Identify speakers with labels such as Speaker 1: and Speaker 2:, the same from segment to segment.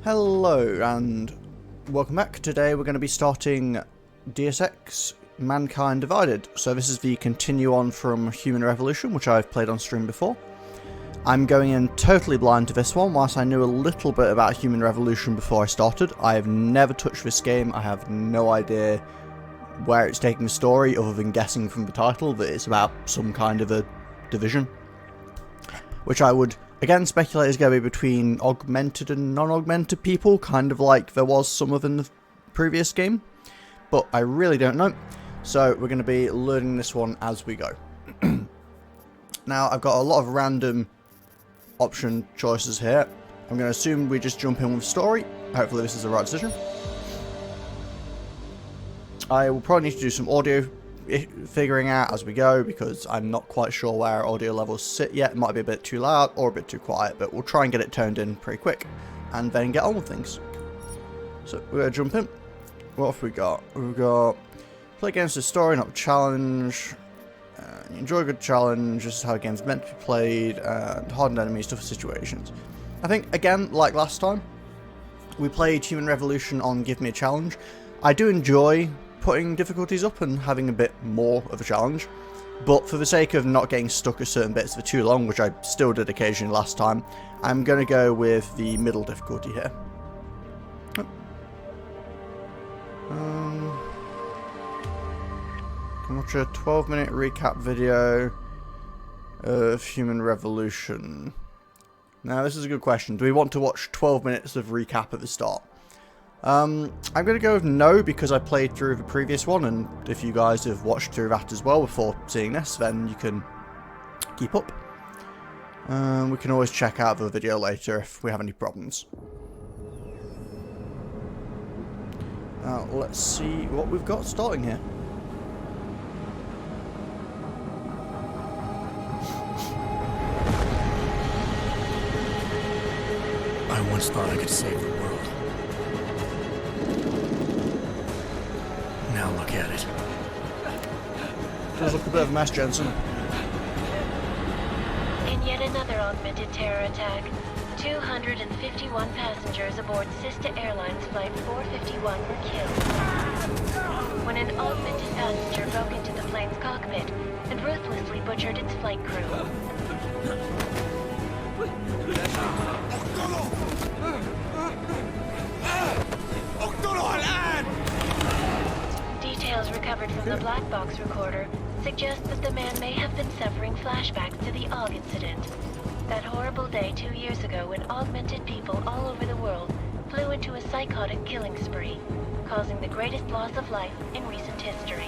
Speaker 1: Hello and welcome back. Today we're going to be starting Deus Ex Mankind Divided. So this is the continue on from Human Revolution, which I've played on stream before. I'm going in totally blind to this one, whilst I knew a little bit about Human Revolution before I started. I have never touched this game. I have no idea where it's taking the story, other than guessing from the title that it's about some kind of a division, which I would again speculate is going to be between augmented and non-augmented people, kind of like there was some of in the previous game, but I really don't know. So we're going to be learning this one as we go. Now I've got a lot of random option choices here. I'm going to assume we just jump in with story. Hopefully this is the right decision. I will probably need to do some audio figuring out as we go, because I'm not quite sure where audio levels sit yet. It might be a bit too loud or a bit too quiet, but we'll try and get it toned in pretty quick and then get on with things. So we're going to jump in. What have we got? We've got play against the story, not challenge. Enjoy a good challenge. This is how a game's meant to be played. And hardened enemies, tougher situations. I think, again, like last time, we played Human Revolution on Give Me a Challenge. I do enjoy putting difficulties up and having a bit more of a challenge, but for the sake of not getting stuck at certain bits for too long, which I still did occasionally last time, I'm going to go with the middle difficulty here. Can watch a 12-minute recap video of Human Revolution. Now this is a good question. Do we want to watch 12 minutes of recap at the start? I'm going to go with no, because I played through the previous one, and if you guys have watched through that as well before seeing this, then you can keep up. We can always check out the video later if we have any problems. Now let's see what we've got starting here.
Speaker 2: I once thought I could save the world. Now look at it.
Speaker 1: Does look a bit of a mess, Jensen.
Speaker 3: In yet another augmented terror attack, 251 passengers aboard Sister Airlines Flight 451 were killed when an augmented passenger broke into the plane's cockpit and ruthlessly butchered its flight crew. Details recovered from the black box recorder suggest that the man may have been suffering flashbacks to the AUG incident. That horrible day 2 years ago when augmented people all over the world flew into a psychotic killing spree, causing the greatest loss of life in recent history.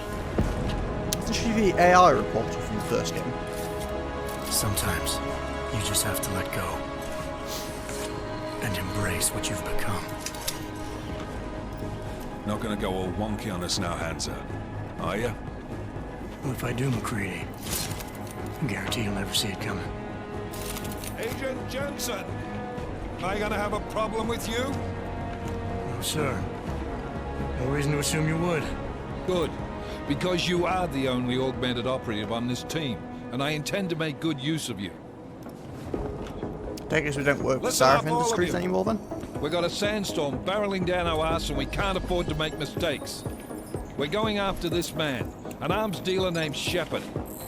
Speaker 1: Is she the AI reporter from the first game?
Speaker 2: Sometimes you just have to let go and embrace what you've become.
Speaker 4: Not gonna go all wonky on us now, Hansa, are you?
Speaker 2: Well, if I do, McCready, I guarantee you'll never see it coming.
Speaker 4: Agent Jensen! Am I gonna have a problem with you?
Speaker 2: No, sir. No reason to assume you would.
Speaker 5: Good, because you are the only augmented operative on this team, and I intend to make good use of you.
Speaker 1: I guess we don't work with
Speaker 5: Listen
Speaker 1: Sarif
Speaker 5: up, all of
Speaker 1: Industries
Speaker 5: you.
Speaker 1: anymore then?
Speaker 5: We've got a sandstorm barreling down our ass and we can't afford to make mistakes. We're going after this man, an arms dealer named Shepard.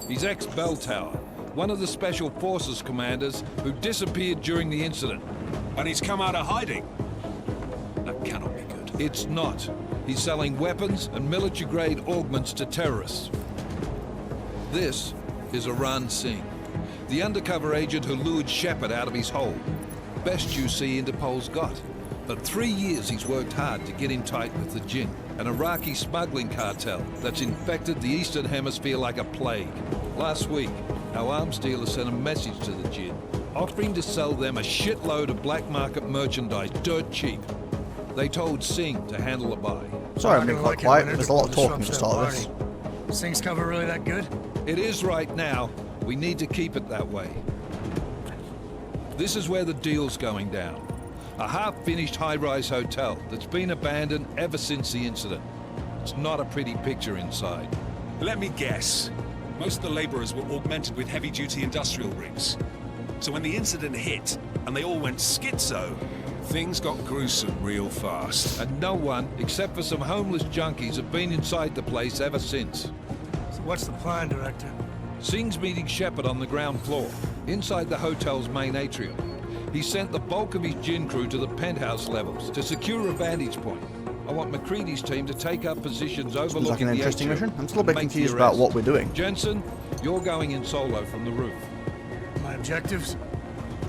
Speaker 5: He's ex-Bell Tower, one of the Special Forces commanders who disappeared during the incident.
Speaker 4: And he's come out of hiding. That cannot be good.
Speaker 5: It's not. He's selling weapons and military-grade augments to terrorists. This is Iran Singh, the undercover agent who lured Shepard out of his hole. Best you see Interpol's got. But 3 years he's worked hard to get in tight with the Jinn, an Iraqi smuggling cartel that's infected the Eastern Hemisphere like a plague. Last week, our arms dealer sent a message to the Jinn, offering to sell them a shitload of black market merchandise dirt cheap. They told Singh to handle the buy.
Speaker 1: Sorry, I'm being quite quiet. There's a lot of talking to start this.
Speaker 2: Thing's cover really that good?
Speaker 5: It is right now. We need to keep it that way. This is where the deal's going down. A half-finished high-rise hotel that's been abandoned ever since the incident. It's not a pretty picture inside.
Speaker 4: Let me guess. Most of the laborers were augmented with heavy-duty industrial rigs. So when the incident hit, and they all went schizo, Things got gruesome real fast.
Speaker 5: And no one, except for some homeless junkies, have been inside the place ever since.
Speaker 2: So what's the plan, Director?
Speaker 5: Singh's meeting Shepard on the ground floor, inside the hotel's main atrium. He sent the bulk of his gin crew to the penthouse levels to secure a vantage point. I want McCready's team to take up positions
Speaker 1: Seems
Speaker 5: overlooking
Speaker 1: like an
Speaker 5: the
Speaker 1: interesting
Speaker 5: atrium
Speaker 1: mission. I'm still a bit
Speaker 5: and make the
Speaker 1: confused about
Speaker 5: arrest.
Speaker 1: what we're doing.
Speaker 5: Jensen, you're going in solo from the roof.
Speaker 2: My objectives?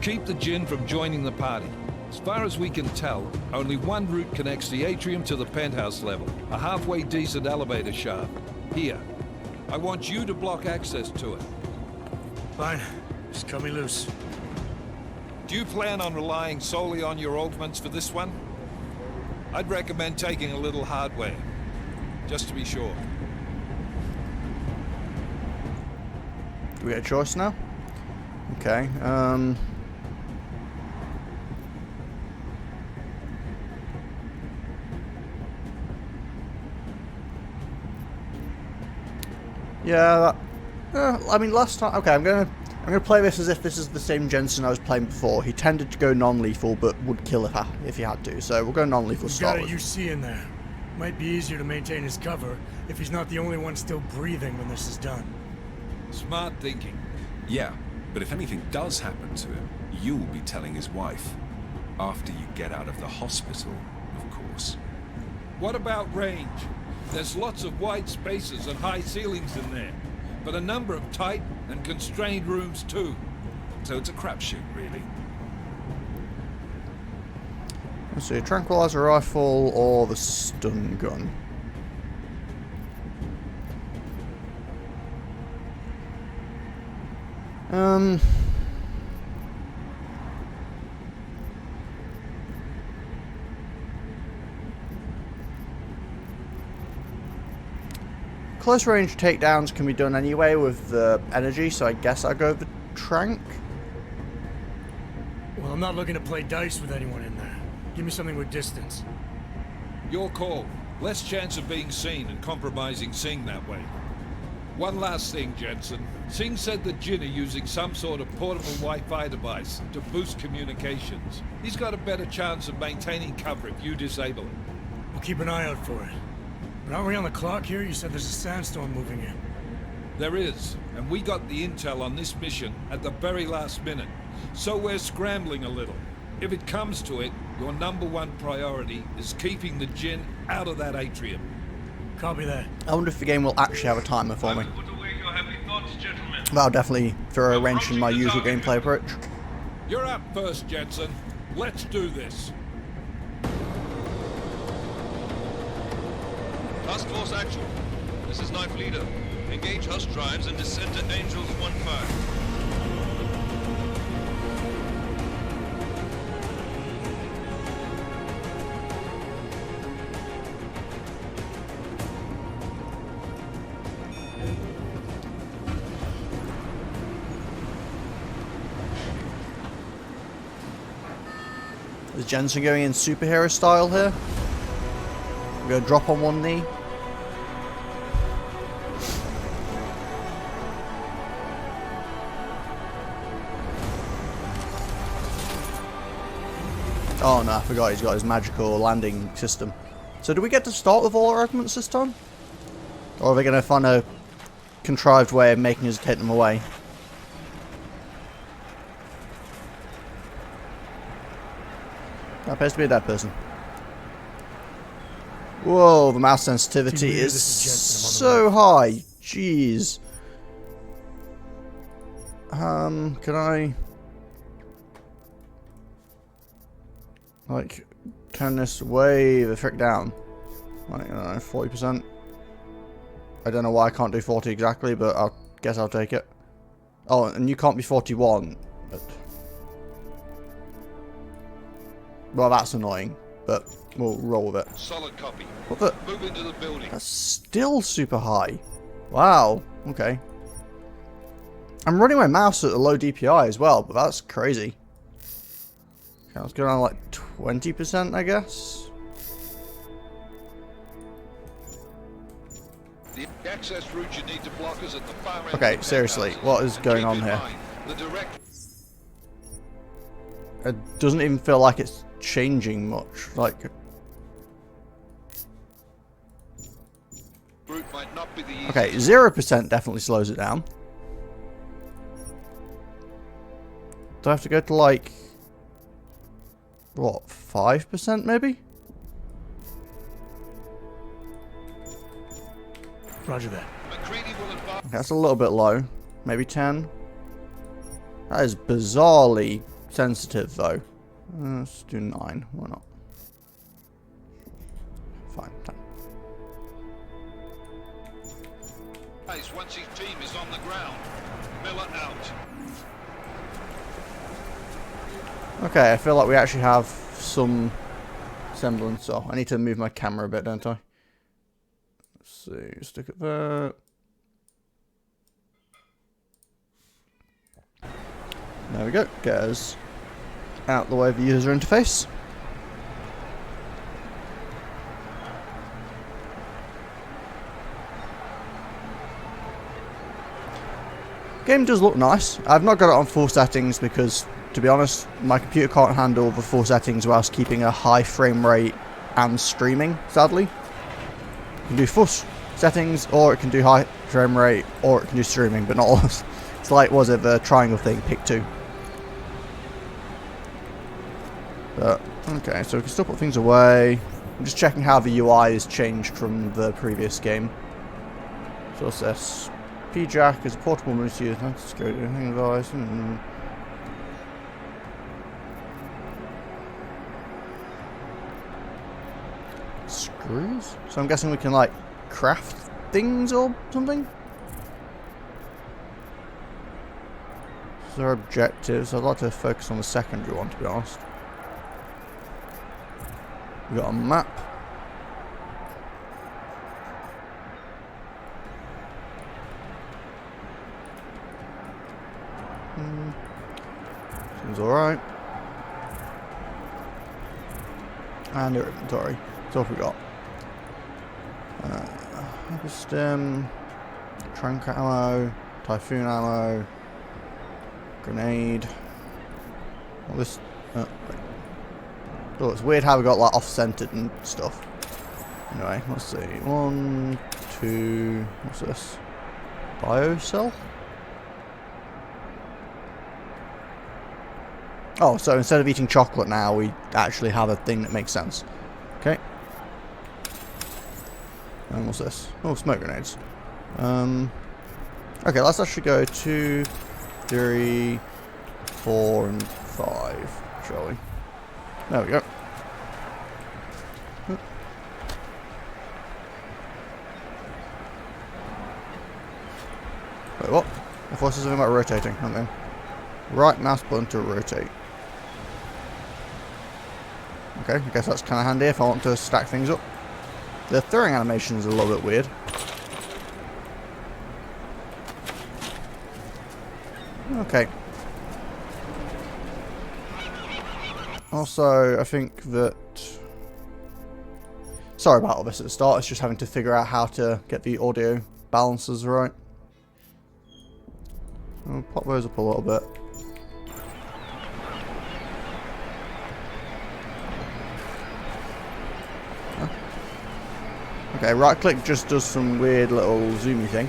Speaker 5: Keep the gin from joining the party. As far as we can tell, only one route connects the atrium to the penthouse level. A halfway decent elevator shaft. Here. I want you to block access to it.
Speaker 2: Fine. Just cut me loose.
Speaker 5: Do you plan on relying solely on your augments for this one? I'd recommend taking a little hardware, just to be sure.
Speaker 1: Do we get a choice now? Okay, yeah, I mean, last time... Okay, I'm gonna play this as if this is the same Jensen I was playing before. He tended to go non-lethal, but would kill if he had to. So we'll go non-lethal to
Speaker 2: He's
Speaker 1: start
Speaker 2: got a
Speaker 1: with.
Speaker 2: UC in there. Might be easier to maintain his cover if he's not the only one still breathing when this is done.
Speaker 5: Smart thinking.
Speaker 6: Yeah, but if anything does happen to him, you'll be telling his wife. After you get out of the hospital, of course.
Speaker 5: What about range? There's lots of wide spaces and high ceilings in there, but a number of tight and constrained rooms too.
Speaker 6: So it's a crapshoot, really.
Speaker 1: Let's see, tranquilizer rifle or the stun gun. Close range takedowns can be done anyway with the energy, so I guess I'll go with the trank.
Speaker 2: Well, I'm not looking to play dice with anyone in there. Give me something with distance.
Speaker 5: Your call. Less chance of being seen and compromising Singh that way. One last thing, Jensen. Singh said that Jin are using some sort of portable Wi-Fi device to boost communications. He's got a better chance of maintaining cover if you disable it.
Speaker 2: We'll keep an eye out for it. But aren't we on the clock here? You said there's a sandstorm moving in.
Speaker 5: There is, and we got the intel on this mission at the very last minute. So we're scrambling a little. If it comes to it, your #1 priority is keeping the Jinn out of that atrium.
Speaker 2: Copy that.
Speaker 1: I wonder if the game will actually have a timer for me. That'll definitely throw a wrench in my usual gameplay approach.
Speaker 5: You're up first, Jensen. Let's do this.
Speaker 7: Task Force Actual. This is Knife Leader. Engage Hush drives and descend to Angels 1-5.
Speaker 1: Is Jensen going in superhero style here? I'm going to drop on one knee. Oh no, I forgot he's got his magical landing system. So do we get to start with all our arguments this time? Or are they going to find a contrived way of making us take them away? That appears to be a dead person. Whoa, the mouse sensitivity
Speaker 2: Team leader,
Speaker 1: is
Speaker 2: this is Jensen.
Speaker 1: so high. Jeez. Can I... like, turn this way the frick down? Like, I don't know, 40%? I don't know why I can't do 40 exactly, but I guess I'll take it. Oh, and you can't be 41, but... well, that's annoying, but we'll roll with it.
Speaker 7: Solid copy.
Speaker 1: What the...
Speaker 7: Move into the building.
Speaker 1: that's still super high. Wow, okay. I'm running my mouse at a low DPI as well, but that's crazy. Okay, let's go down to like 20%, I guess.
Speaker 5: The access route you need to block is at the far end.
Speaker 1: Okay,
Speaker 5: of the
Speaker 1: seriously,
Speaker 5: penthouse.
Speaker 1: what is
Speaker 5: And
Speaker 1: going
Speaker 5: keep
Speaker 1: on
Speaker 5: in
Speaker 1: here?
Speaker 5: mind, the direct
Speaker 1: It doesn't even feel like it's changing much. Like,
Speaker 7: Route might not be the easiest.
Speaker 1: okay, 0% definitely slows it down. Do I have to go to like, what, 5% maybe?
Speaker 2: Roger that.
Speaker 7: McCready will advise.
Speaker 1: Okay, that's a little bit low. Maybe 10. That is bizarrely sensitive though. Let's do 9. Why not? Fine. 10.
Speaker 7: Once his team is on the ground. Miller out.
Speaker 1: Okay, I feel like we actually have some semblance. Oh, I need to move my camera a bit, don't I? Let's see. Stick it there. There we go. Get us out the way of the user interface. Game does look nice. I've not got it on full settings because, to be honest, my computer can't handle the full settings whilst keeping a high frame rate and streaming, sadly. You can do full settings, or it can do high frame rate, or it can do streaming, but not all. It's like, was it the triangle thing, pick 2. But, okay, so we can still put things away. I'm just checking how the UI has changed from the previous game. So what's this? P-Jack is a portable multi-use security device. Screws? So I'm guessing we can, like, craft things or something? So our objectives. I'd like to focus on the secondary one, to be honest. We've got a map. Seems alright. And your inventory. So what have we got? Stem, trunk ammo, typhoon ammo, grenade. All this. Oh, it's weird how we got like off-centered and stuff. Anyway, let's see. 1, 2. What's this? Biocell? Oh, so instead of eating chocolate now, we actually have a thing that makes sense. Okay. And what's this? Oh, smoke grenades. Okay, let's actually go 2, 3, 4, and 5, shall we? There we go. Wait, what? I thought something about rotating. Okay. Right mouse button to rotate. Okay, I guess that's kind of handy if I want to stack things up. The throwing animation is a little bit weird. Okay. Also, I think that... Sorry about all this at the start, it's just having to figure out how to get the audio balances right. I'll pop those up a little bit. Okay, right click just does some weird little zoomy thing.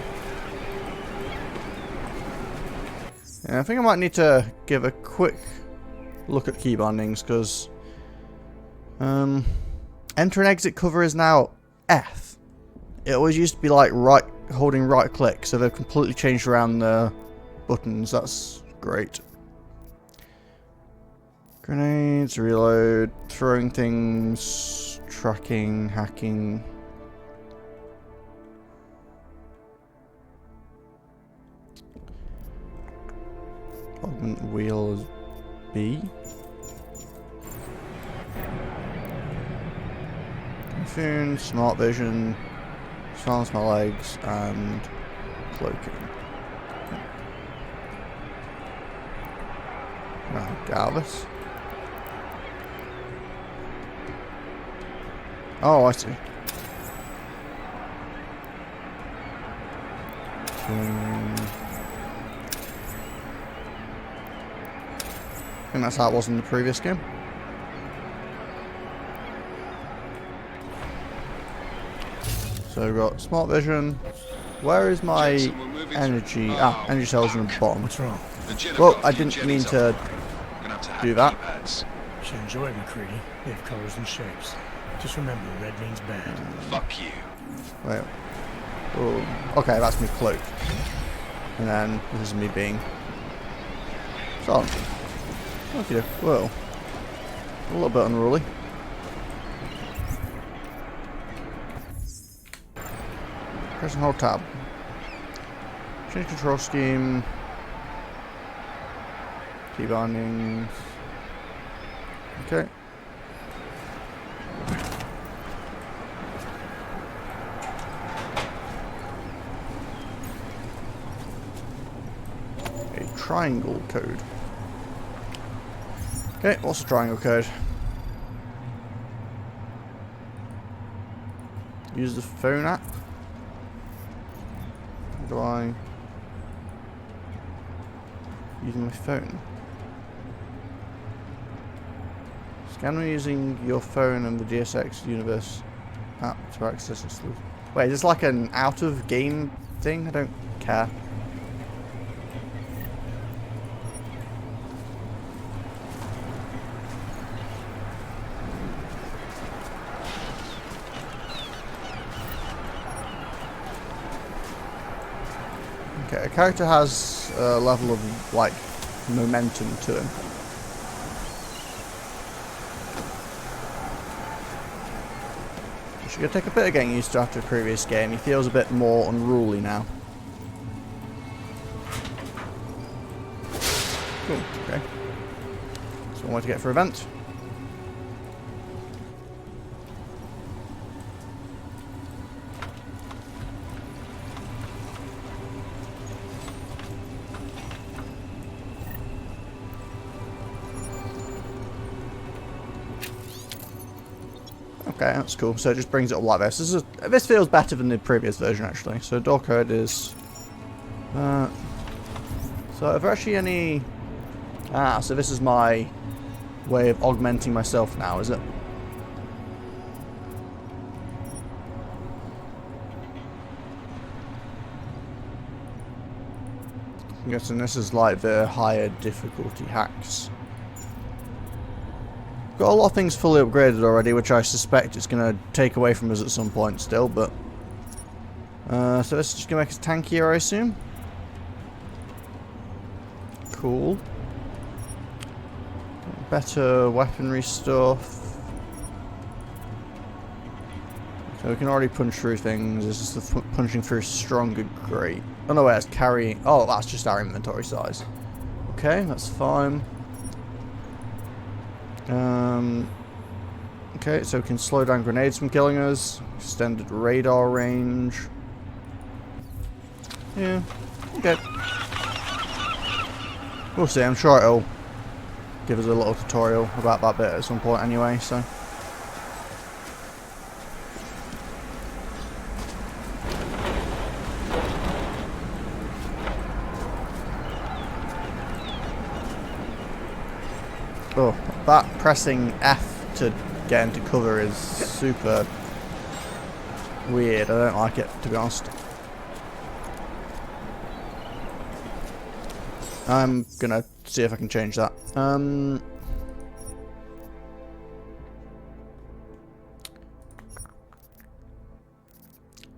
Speaker 1: Yeah, I think I might need to give a quick look at key bindings because enter and exit cover is now F. It always used to be like holding right click, so they've completely changed around the buttons. That's great. Grenades, reload, throwing things, tracking, hacking. Augment wheel is B. Typhoon, smart vision, silence my legs, and cloaking. Oh, Galvis. Oh, I see. I think that's how it was in the previous game. So we've got smart vision. Where is my
Speaker 7: Jensen, we're moving
Speaker 1: energy?
Speaker 7: through-
Speaker 1: Ah, energy cells on the bottom.
Speaker 2: What's wrong?
Speaker 7: The Jinn have
Speaker 1: Well,
Speaker 7: got a
Speaker 1: I
Speaker 7: few
Speaker 1: didn't mean
Speaker 7: Jennies
Speaker 1: to
Speaker 7: up. Gonna have to hack
Speaker 1: do
Speaker 7: the
Speaker 1: that.
Speaker 7: keypads.
Speaker 2: Should enjoy it, McCready. They have colors and shapes. Just remember, red means bad.
Speaker 7: Fuck you.
Speaker 1: Wait. Oh, okay, that's me cloak. And then this is me being silent. Okay, whoa. A little bit unruly. Press and hold tab. Change control scheme. Key bindings. Okay. A triangle code. Okay, what's the triangle code? Use the phone app. How do I use my phone? Scan me using your phone and the Deus Ex universe app to access exclusive. Wait, is this like an out of game thing? I don't care. Okay, a character has a level of, like, momentum to him. Which gonna take a bit of getting used to after the previous game. He feels a bit more unruly now. Cool, okay. So one way to get for event. Okay, that's cool. So it just brings it up like this. This feels better than the previous version, actually. So door code is... so are there actually any... Ah, so this is my way of augmenting myself now, is it? I'm guessing this is like the higher difficulty hacks. Got a lot of things fully upgraded already, which I suspect it's going to take away from us at some point still, but... so this is just going to make us tankier, I assume? Cool. Better weaponry stuff. So we can already punch through things. Is this the punching through stronger? Great. Oh no, wait, that's carrying... Oh, that's just our inventory size. Okay, that's fine. Okay, so we can slow down grenades from killing us. Extended radar range. Yeah, okay. We'll see, I'm sure it'll give us a little tutorial about that bit at some point anyway, so. Oh, that pressing F to get into cover is super weird. I don't like it, to be honest. I'm gonna see if I can change that.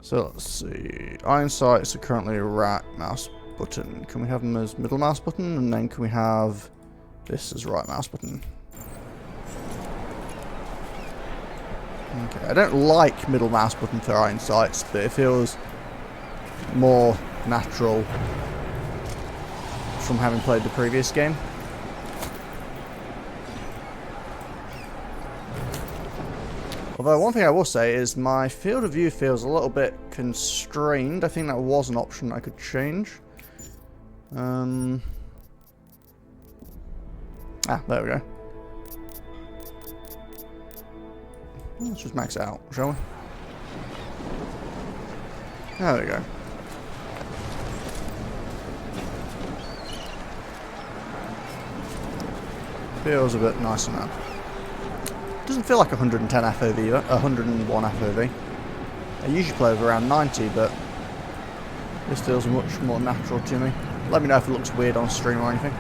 Speaker 1: So let's see. Iron sights are currently right mouse button. Can we have them as middle mouse button? And then can we have this as right mouse button? Okay, I don't like middle mouse button for iron sights, but it feels more natural from having played the previous game. Although one thing I will say is my field of view feels a little bit constrained. I think that was an option I could change. Ah, there we go. Let's just max it out, shall we? There we go. Feels a bit nicer now. Doesn't feel like 110 FOV, 101 FOV. I usually play with around 90, but this feels much more natural to me. Let me know if it looks weird on stream or anything.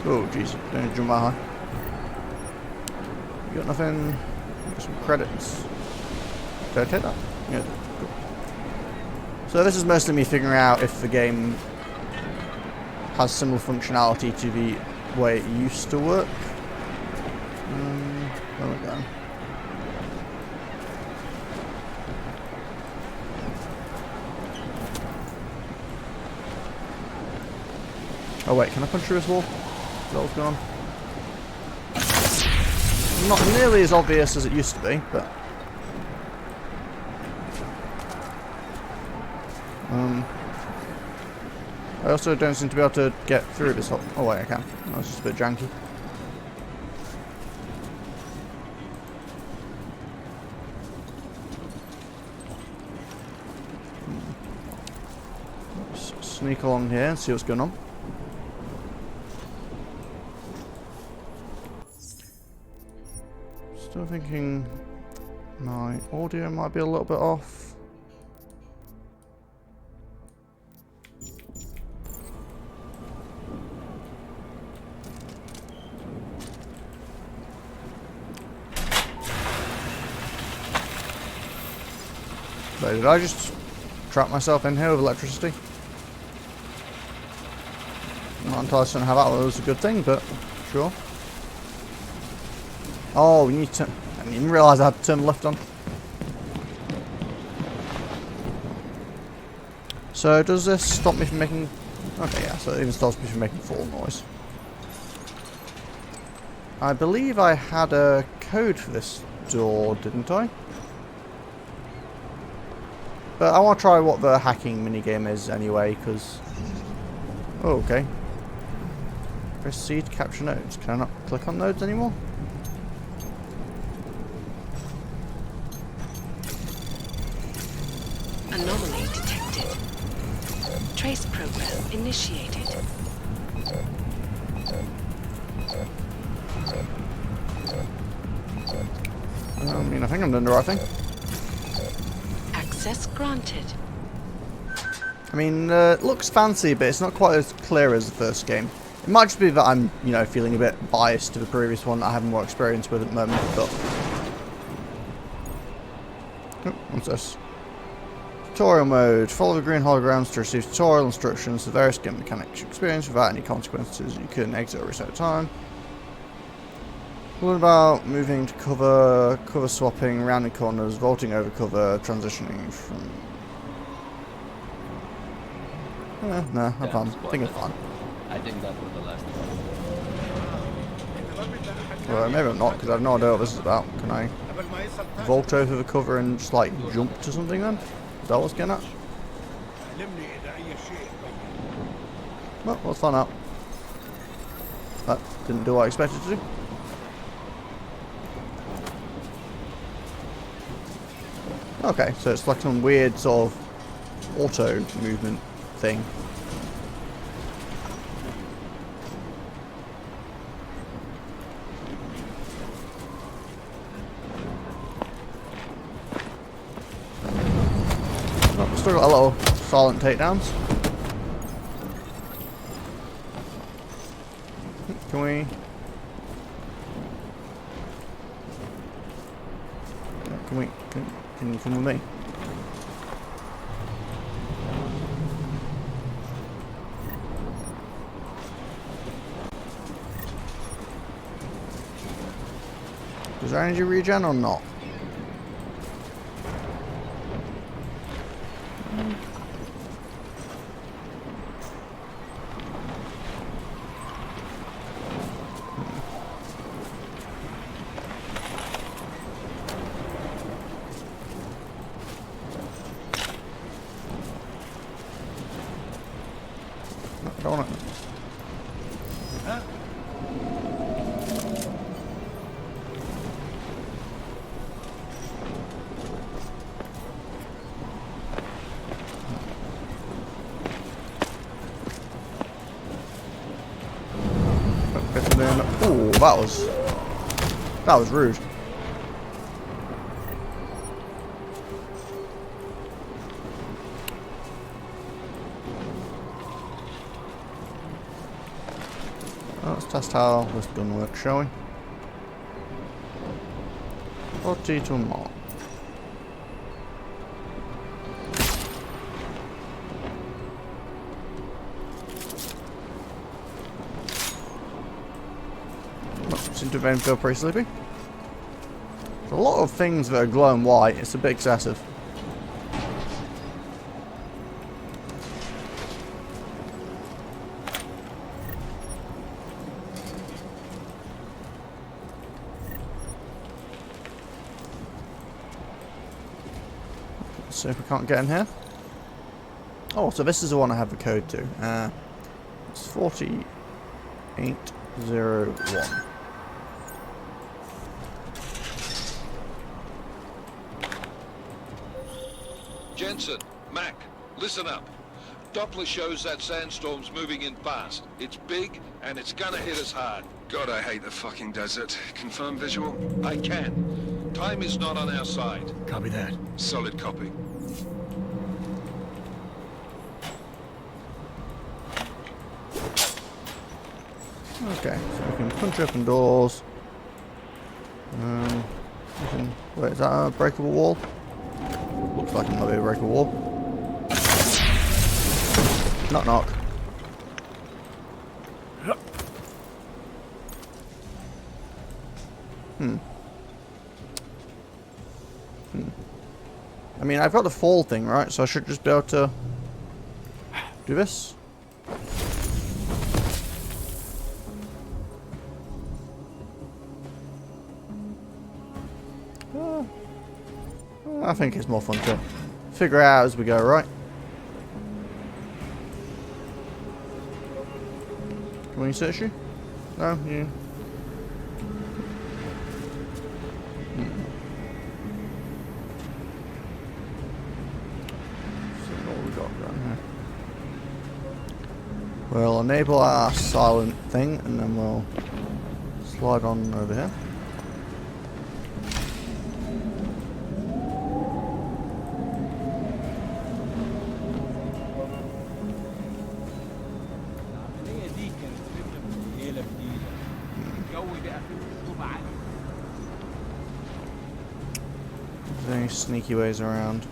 Speaker 1: Oh jeez, don't jump that high. You got nothing? Got some credits. Did I take that? Yeah, cool. So this is mostly me figuring out if the game has similar functionality to the way it used to work. Where am I going? Oh wait, can I punch through this wall? Is that what's going on? Not nearly as obvious as it used to be, but... I also don't seem to be able to get through this hole. Oh wait, I can. That's just a bit janky. Let's sneak along here and see what's going on. Still thinking my audio might be a little bit off. But did I just trap myself in here with electricity? I'm not entirely certain how that was a good thing, but sure. Oh, we need to... I didn't even realise I had to turn the lift on. So does this stop me from making... Okay, yeah, so it even stops me from making fall noise. I believe I had a code for this door, didn't I? But I want to try what the hacking minigame is anyway, because... Oh, okay. Press C to capture nodes. Can I not click on nodes anymore?
Speaker 8: Anomaly detected. Trace program initiated.
Speaker 1: I mean, I think I'm doing the right thing.
Speaker 8: Access granted.
Speaker 1: I mean, it looks fancy, but it's not quite as clear as the first game. It might just be that I'm, you know, feeling a bit biased to the previous one that I have more experience with at the moment, but... Oh, what's this? Tutorial mode. Follow the green holograms to receive tutorial instructions to various game mechanics you experience without any consequences. You can exit or reset time. What about moving to cover, cover swapping, rounding corners, vaulting over cover, transitioning from... no, I'm fine. I think I'm fine.
Speaker 9: I think that was the last one.
Speaker 1: Well, maybe I'm not, because I have no idea what this is about. Can I vault over the cover and just, like, jump to something then? Is that what's getting at? Well, let's find out. That didn't do what I expected to do. Okay, so it's like some weird sort of auto movement thing. Oh, still got a lot of silent takedowns. Can we... Can you come with me? Does there energy regen or not? I don't want it. Ooh, that was That was rude. Let's test how this gun works, shall we? 40 to more. Seem to feel pretty sleepy. There's a lot of things that are glowing white. It's a bit excessive. Let's see if we can't get in here. Oh, so this is the one I have the code to. It's 4801.
Speaker 5: Jensen, Mac, listen up. Doppler shows that sandstorm's moving in fast. It's big, and it's gonna hit us hard.
Speaker 6: God, I hate the fucking desert. Confirm visual?
Speaker 5: I can. Time is not on our side.
Speaker 2: Copy that.
Speaker 6: Solid copy.
Speaker 1: Okay, so we can punch open doors. Wait, is that a breakable wall? Looks like it might be a breakable wall. Knock knock. I mean, I've got the fall thing, right? So I should just be able to do this. I think it's more fun to figure out as we go, right? Can we search you? No, you. See what we got down here. We'll enable our silent thing, and then we'll slide on over here. Any sneaky ways around?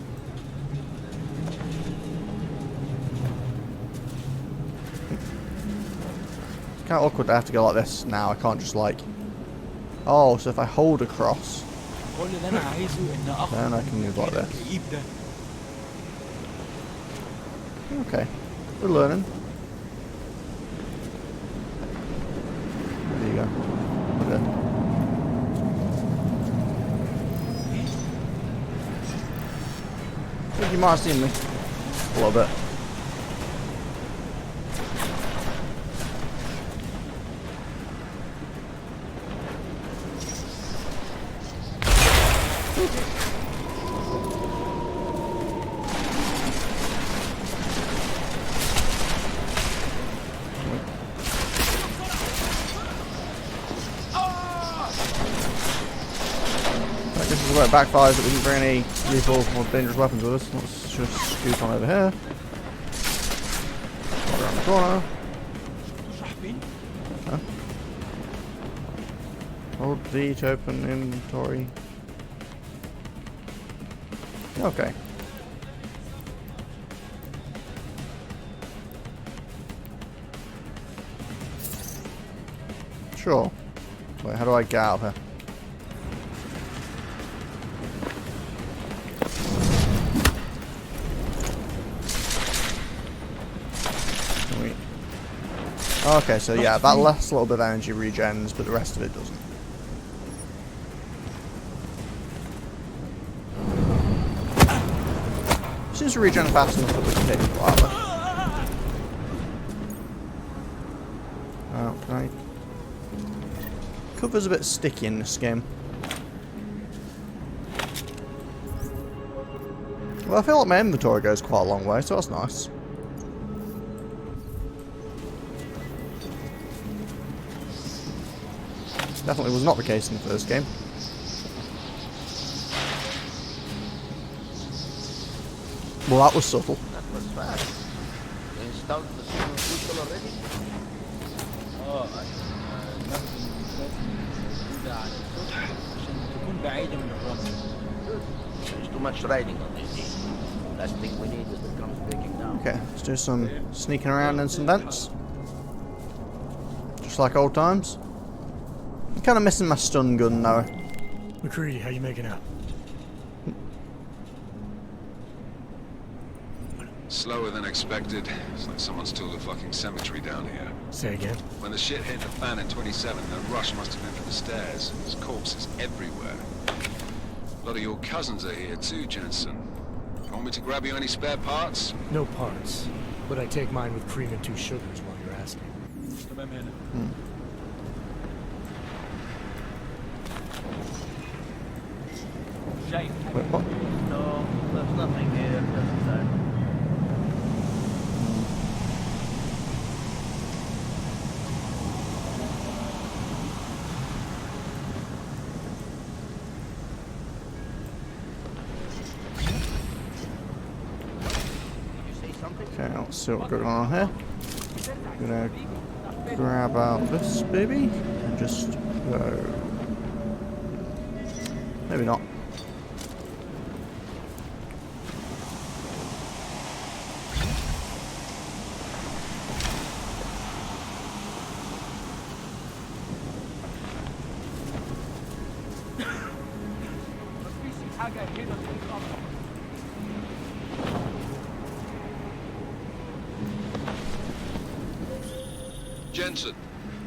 Speaker 1: It's kind of awkward to have to go like this now. I can't just like. Oh, so if I hold across, then I can move like this. Okay, we're learning. There you go. Okay. I think you might have seen me a little bit. This is where it backfires that we didn't bring any lethal or dangerous weapons with us. Let's just scoot on over here. Right around the corner. Huh? Hold V to open inventory. Okay. Sure. Wait, how do I get out of here? Okay, so yeah, that last little bit of energy regens, but the rest of it doesn't. Seems to regen fast enough that we can take it out of there. Okay. Cover's a bit sticky in this game. Well, I feel like my inventory goes quite a long way, so that's nice. Definitely was not the case in the first game. Well, that was subtle.
Speaker 9: That was fast. You installed the swimming pool already? اه نخدم موجودة على السطح عشان تكون بعيدة من الرمل. There's too much riding on this thing. Last thing we need is the drums breaking down.
Speaker 1: Okay, let's do some sneaking around in some vents. Just like old times. I'm kind of missing my stun gun now.
Speaker 2: McCready, how you making out?
Speaker 6: Slower than expected. It's like someone's tilled a fucking cemetery down here.
Speaker 2: Say again?
Speaker 6: When the shit hit the fan in 27, the rush must have been from the stairs. There's corpses everywhere. A lot of your cousins are here too, Jensen. Want me to grab you any spare parts?
Speaker 2: No parts. But I take mine with cream and 2 sugars while you're asking.
Speaker 1: Wait, what?
Speaker 9: No, there's nothing here. Just that.
Speaker 1: Okay, let's see what we're going on here. I'm gonna grab out this baby and just go. Maybe not.
Speaker 5: Jensen,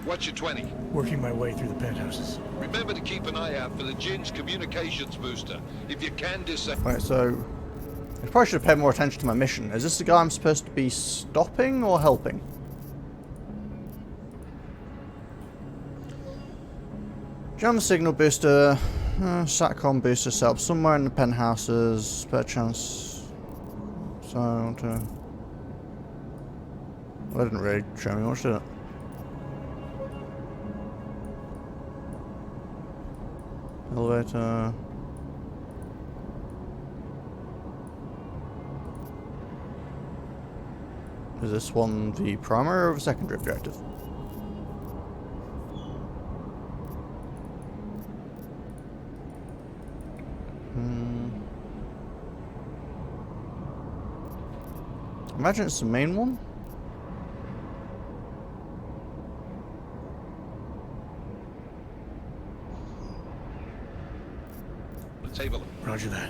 Speaker 5: what's your 20?
Speaker 2: Working my way through the penthouses.
Speaker 5: Remember to keep an eye out for the Jin's communications booster. If you can disable...
Speaker 1: Right, so I probably should have paid more attention to my mission. Is this the guy I'm supposed to be stopping or helping? Jam the signal booster. Satcom booster set up somewhere in the penthouses. Spare chance. So, well, it didn't really show me much, did it? Elevator. Is this one the primary or the secondary objective? Imagine it's the main one.
Speaker 5: Table.
Speaker 2: Roger that.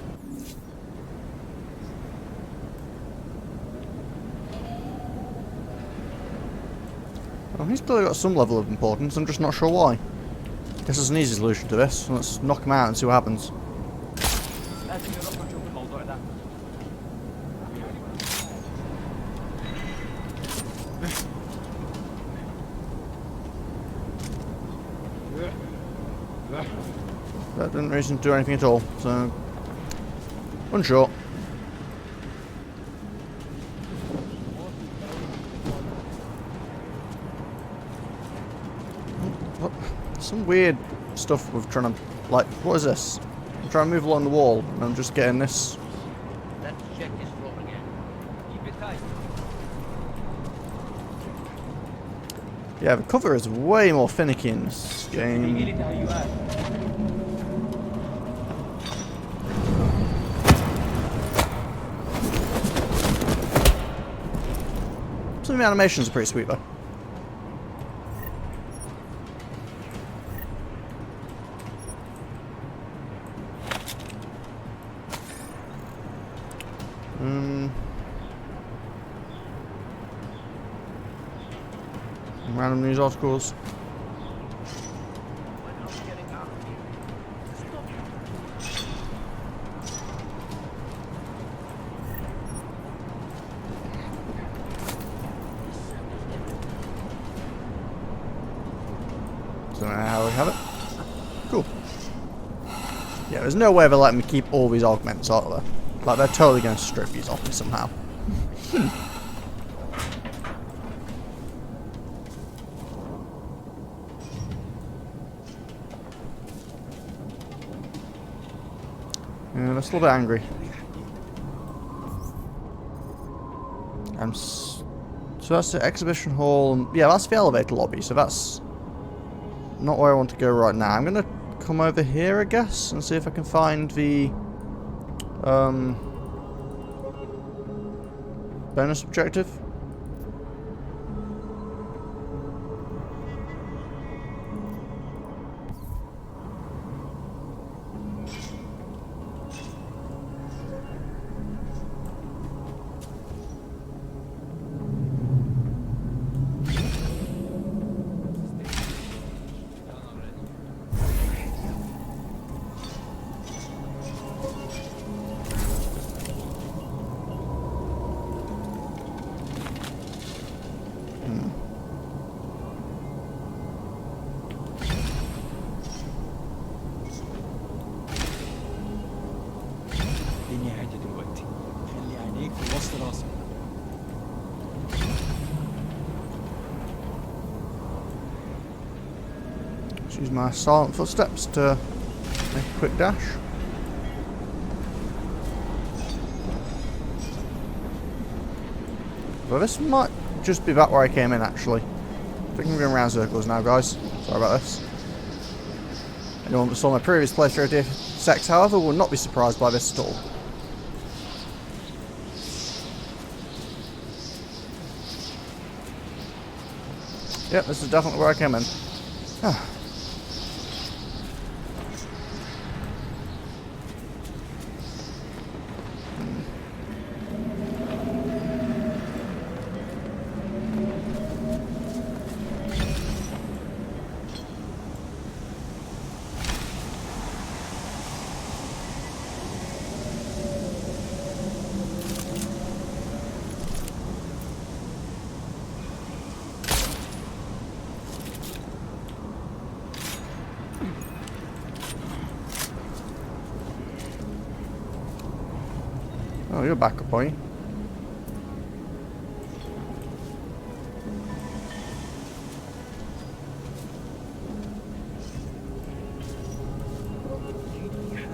Speaker 1: Well, he's clearly got some level of importance, I'm just not sure why. Guess there's an easy solution to this. Let's knock him out and see what happens. That didn't really seem to do anything at all, so... unsure. What? Some weird stuff with trying to... like, what is this? I'm trying to move along the wall, and I'm just getting this...
Speaker 9: Let's check this floor again. Keep it tight.
Speaker 1: Yeah, the cover is way more finicky in this game. Some of the animations are pretty sweet though. Random news articles. So now we have it. Cool. Yeah, there's no way they're letting me keep all these augments, are there? Like, they're totally going to strip these off me somehow. Yeah, that's a little bit angry. So that's the exhibition hall. Yeah, that's the elevator lobby. So that's not where I want to go right now. I'm gonna come over here, I guess, and see if I can find the bonus objective.
Speaker 9: الدنيا هادية دلوقتي. خلي عينيك في وسط راسك.
Speaker 1: Let's use my silent footsteps to make a quick dash. Well, this might just be back where I came in, actually. I think I'm going around circles now, guys. Sorry about this. Anyone that saw my previous playthrough of Deus Ex, however, will not be surprised by this at all. Yep, this is definitely where I came in. Ah. Oh, you're back up, are you?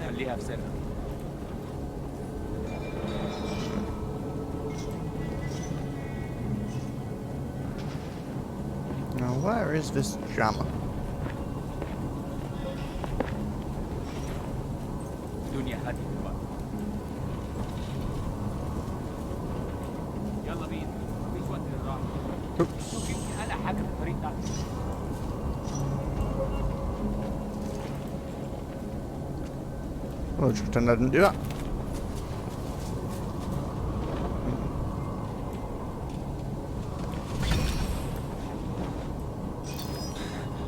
Speaker 9: خليها في سرها.
Speaker 1: Now, where is this jammer?
Speaker 9: الدنيا هادية دلوقتي. يلا بينا. مفيش وقت للراحة.
Speaker 1: Oops.
Speaker 9: شوف يمكن ألاقي حاجة في الطريق ده.
Speaker 1: Well, just pretend I didn't do that.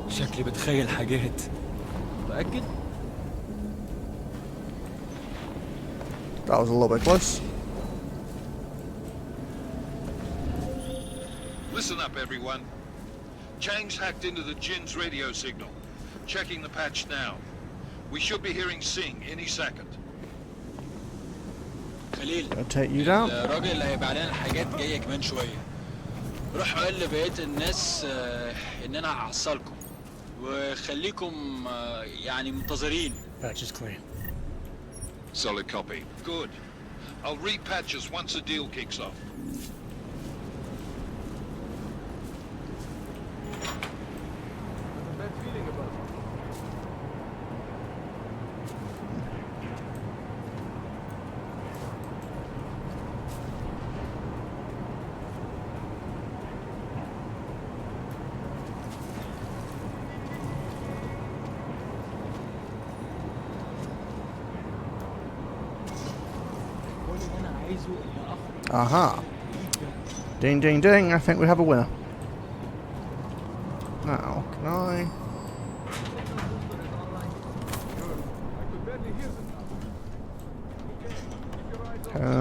Speaker 9: شكلي بتخيل حاجات. متأكد؟
Speaker 1: That was a little bit close.
Speaker 5: Listen up, everyone. Chang's hacked into the Jin's radio signal. Checking the patch now. We should be hearing Sing any second.
Speaker 9: خليل.
Speaker 1: Gonna take you down.
Speaker 9: الراجل اللي هيبقى علينا الحاجات جاية كمان شوية. روح قول لبقية الناس إن أنا هحصلكم. وخليكم يعني منتظرين.
Speaker 2: Patch is clear.
Speaker 5: Solid copy. Good. I'll repatch us once the deal kicks off.
Speaker 1: Aha. Ding, ding, ding. I think we have a winner. Now, can I...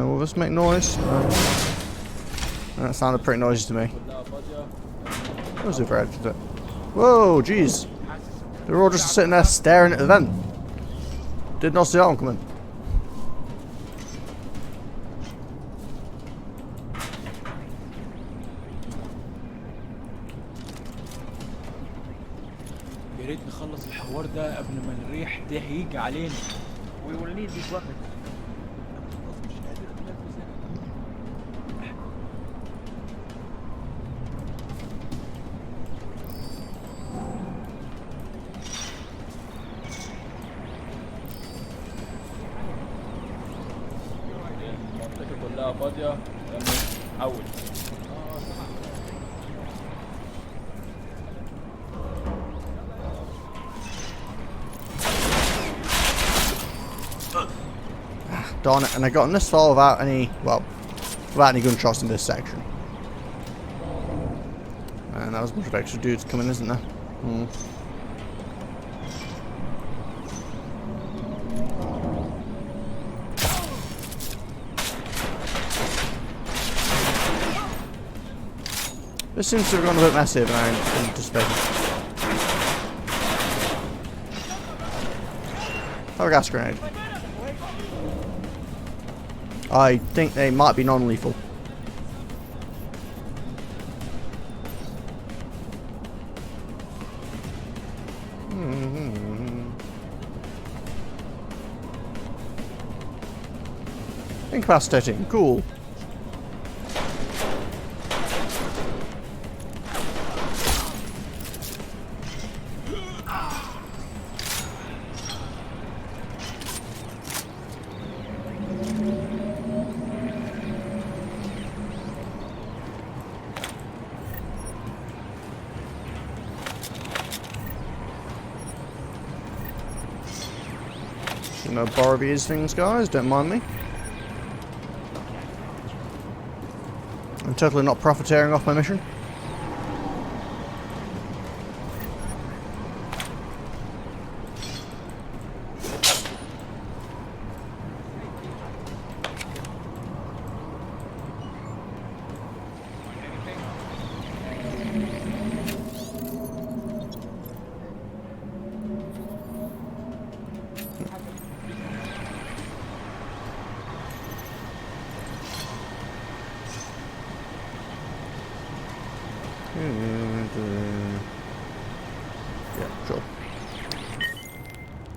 Speaker 1: Will this make noise? That sounded pretty noisy to me. What was it, Brad? Whoa, jeez. They were all just sitting there staring at the vent. Did not see that one coming.
Speaker 9: يا ريت نخلص الحوار ده قبل ما الريح ده هيجي علينا. We will need these weapons. المنطقة كلها فاضية حول.
Speaker 1: Darn it, and I got this far without any, well, without any gunshots in this section. And that was a bunch of extra dudes coming, isn't there? This seems to have gone a bit messy than I anticipated. Oh, a gas grenade. I think they might be non-lethal. Incapacitating, cool. I'm gonna borrow these things, guys, don't mind me. I'm totally not profiteering off my mission. Yeah, sure.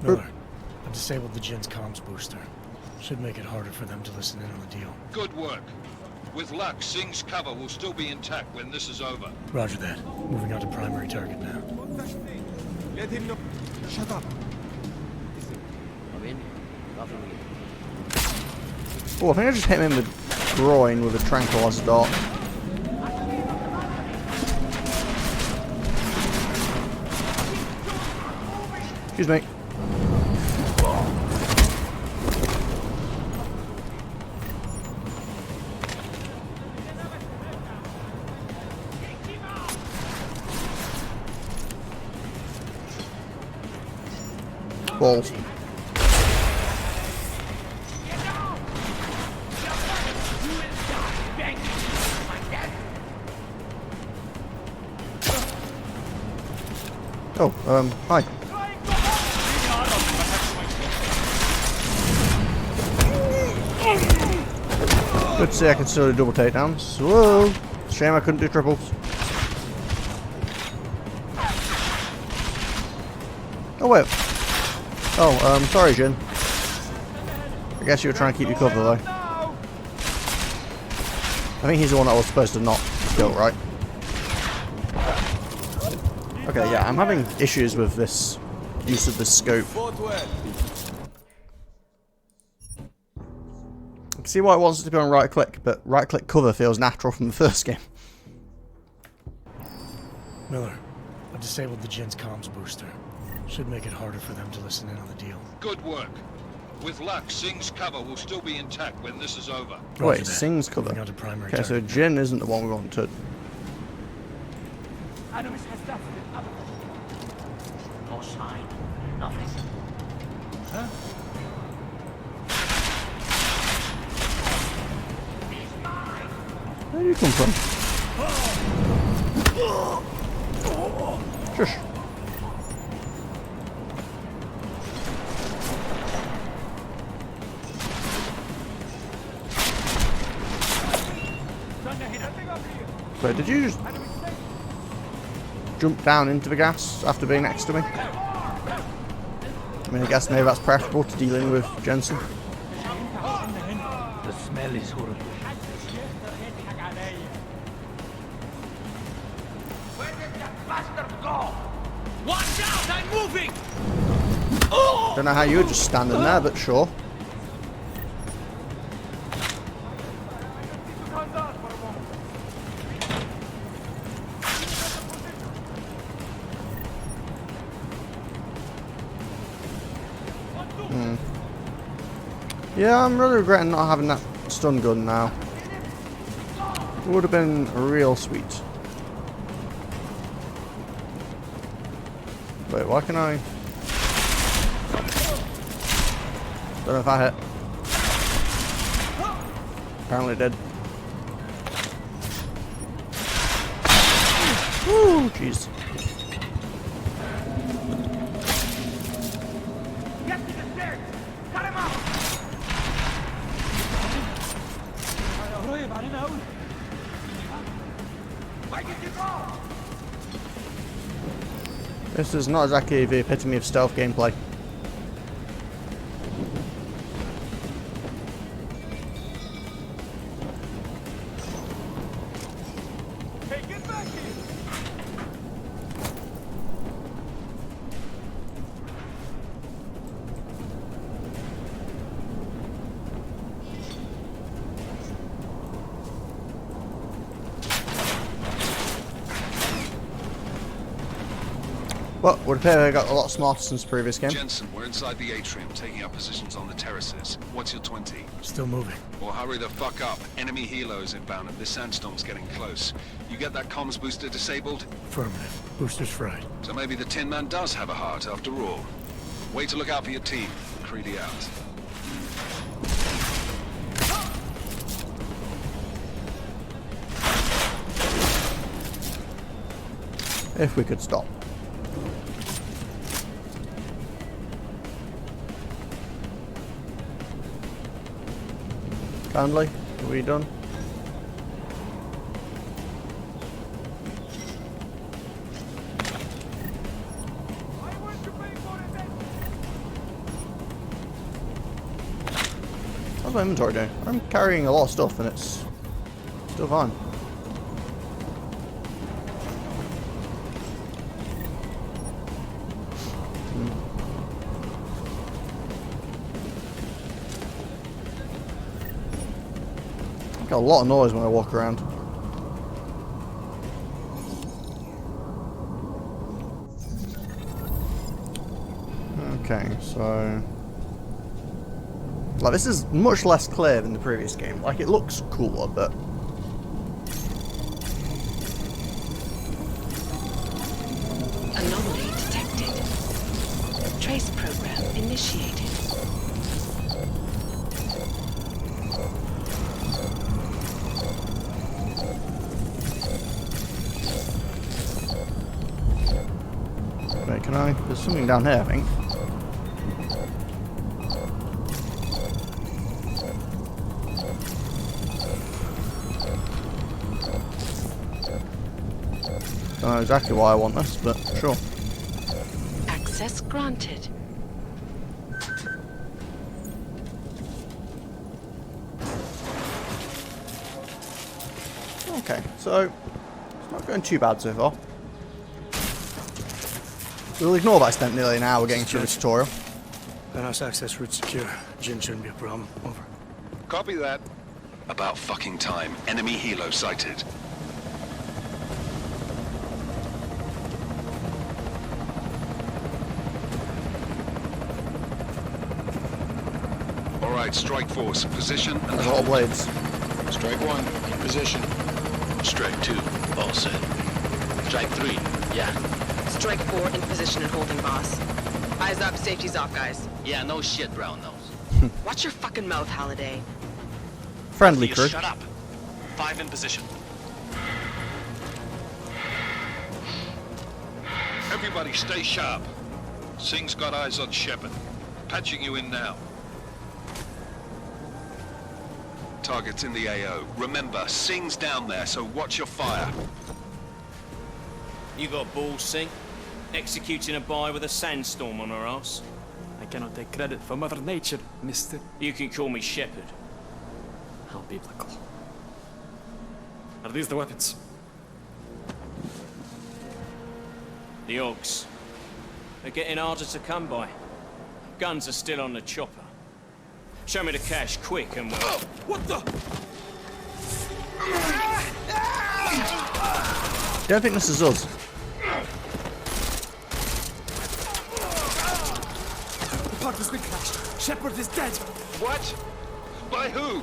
Speaker 2: Miller, I've disabled the Jin's comms booster. Should make it harder for them to listen in on the deal.
Speaker 5: Good work. With luck, Singh's cover will still be intact when this is over.
Speaker 2: Roger that. Moving on to primary target now.
Speaker 4: Let him know. Shut up.
Speaker 1: Oh, I think I just hit him in the groin with a tranquilizer dart. Excuse me. Balls. Oh, hi. Good to see I can still do double takedowns. Whoa! Shame I couldn't do triples. Oh wait. Oh, sorry, Jin. I guess you were trying to keep your cover though. I think he's the one that I was supposed to not kill, right? Okay, yeah, I'm having issues with this use of the scope. I can see why it wants it to be on right click, but right click cover feels natural from the first game.
Speaker 2: Miller, I've disabled the Jin's comms booster. Should make it harder for them to listen in on the deal.
Speaker 5: Good work. With luck, Singh's cover will still be intact when this is over.
Speaker 1: Wait, Singh's cover.
Speaker 2: Moving on to primary
Speaker 1: Okay, so
Speaker 2: target.
Speaker 1: Jin isn't the one we wanted.
Speaker 10: No sign. Nothing. Huh?
Speaker 1: Where do you come from? Shush. Wait, did you just jump down into the gas after being next to me? I mean, I guess maybe that's preferable to dealing with Jensen.
Speaker 10: The smell is horrible. Where did that bastard go? Watch out! I'm moving!
Speaker 1: Don't know how you were just standing there, but sure. Yeah, I'm really regretting not having that stun gun now. It would have been real sweet. Wait, why can I... Don't know if I hit. Apparently it did. Woo, jeez.
Speaker 10: Get to the stairs! Cut him off! قريب علينا قوي. Where did you go?
Speaker 1: This is not exactly the epitome of stealth gameplay.
Speaker 10: Hey, get back here!
Speaker 1: Well, would appear I got a lot smarter since the previous game.
Speaker 6: Jensen, we're inside the atrium, taking up positions on the terraces. What's your 20?
Speaker 2: Still moving.
Speaker 6: Well, hurry the fuck up. Enemy helos inbound and this sandstorm's getting close. You get that comms booster disabled?
Speaker 2: Affirmative. Booster's fried.
Speaker 6: So maybe the Tin Man does have a heart after all. Way to look out for your team. Creedy out.
Speaker 1: If we could stop. Kindly, are we done? How's my inventory doing? I'm carrying a lot of stuff and it's still fine. Got a lot of noise when I walk around. Okay, so... Like, this is much less clear than the previous game. Like, it looks cooler, but...
Speaker 8: Anomaly detected. Trace program initiated.
Speaker 1: Wait, can I? There's something down here, I think. Don't know exactly why I want this, but sure.
Speaker 8: Access granted.
Speaker 1: Okay, so it's not going too bad so far. We'll ignore that I spent nearly an hour getting through the tutorial.
Speaker 2: Penthouse access route secure. Jin shouldn't be a problem. Over.
Speaker 6: Copy that. About fucking time. Enemy helo sighted. All right, strike force. Position and
Speaker 1: There's a lot of blades.
Speaker 6: Strike 1, in position. Strike 2, all set. Strike 3, yeah.
Speaker 11: Strike 4 in position and holding, boss. Eyes up, safety's off, guys.
Speaker 10: Yeah, no shit, brown nose.
Speaker 11: Watch your fucking mouth, Holiday.
Speaker 1: Friendly crew.
Speaker 7: Shut up. 5 in position.
Speaker 5: Everybody stay sharp. Singh's got eyes on Shepard. Patching you in now.
Speaker 6: Target's in the AO. Remember, Singh's down there, so watch your fire.
Speaker 12: You got balls, Singh? Executing a buy with a sandstorm on our ass? I
Speaker 2: cannot take credit for Mother Nature, mister.
Speaker 7: You can call me Shepard.
Speaker 2: How biblical. Are these the weapons?
Speaker 7: The Orcs. They're getting harder to come by. Guns are still on the chopper. Show me the cash, quick, and we'll...
Speaker 2: What the?
Speaker 1: Don't think this is us.
Speaker 2: The part has been crashed. Shepard is dead.
Speaker 6: What? By who?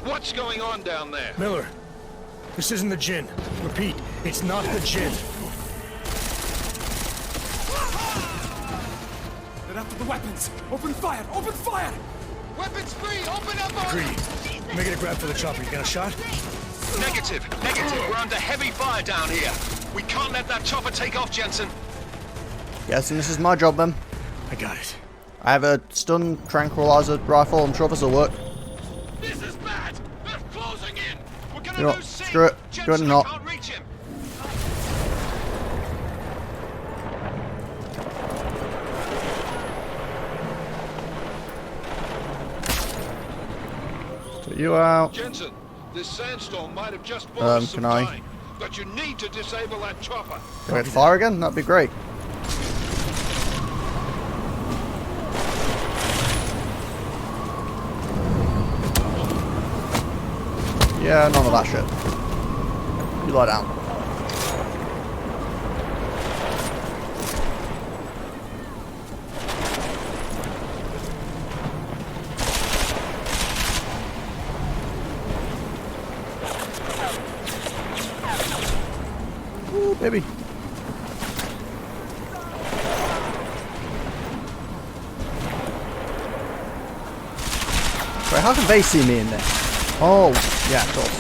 Speaker 6: What's going on down there?
Speaker 2: Miller, this isn't the Jinn. Repeat, it's not the Jinn. They're after the weapons. Open fire! Open fire!
Speaker 6: Weapons free! Open up on...
Speaker 2: Greedy. Make it a grab for the chopper. You got a shot?
Speaker 6: Negative. We're under heavy fire down here. We can't let that chopper take off, Jensen.
Speaker 1: Yes, and this is my job then.
Speaker 2: I got it.
Speaker 1: I have a stun tranquilizer rifle. I'm sure this will work.
Speaker 6: This is bad. They're closing in. We're gonna
Speaker 1: You know what?
Speaker 6: lose C.
Speaker 1: Screw it.
Speaker 6: Jensen,
Speaker 1: Go ahead and
Speaker 6: I
Speaker 1: knock.
Speaker 6: can't reach him.
Speaker 1: Put you out.
Speaker 6: Jensen, this sandstorm might have just bought us some
Speaker 1: can I?
Speaker 6: time, but you need to disable that chopper.
Speaker 1: Can we fire again? That'd be great. Yeah, none of that shit. You lie down. Ooh, baby. Wait, how can they see me in there? Oh, yeah, of course.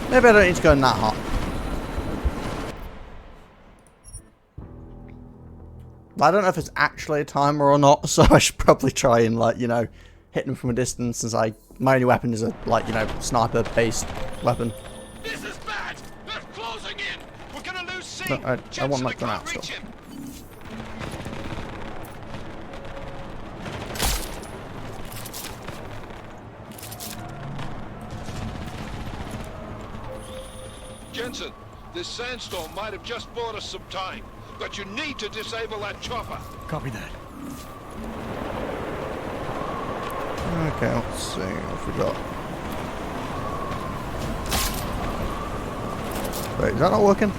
Speaker 1: Maybe I don't need to go in that hot. I don't know if it's actually a timer or not, so I should probably try and, like, you know, hit them from a distance, since my only weapon is a, like, you know, sniper-based weapon.
Speaker 6: This is bad. They're closing in. We're gonna lose C.
Speaker 1: No, I want my
Speaker 6: Jensen,
Speaker 1: gun
Speaker 6: I
Speaker 1: out
Speaker 6: can't reach
Speaker 1: still.
Speaker 6: him. Jensen, this sandstorm might have just bought us some time, but you need to disable that chopper.
Speaker 2: Copy that.
Speaker 1: Okay, let's see what we got. Wait, is that not working?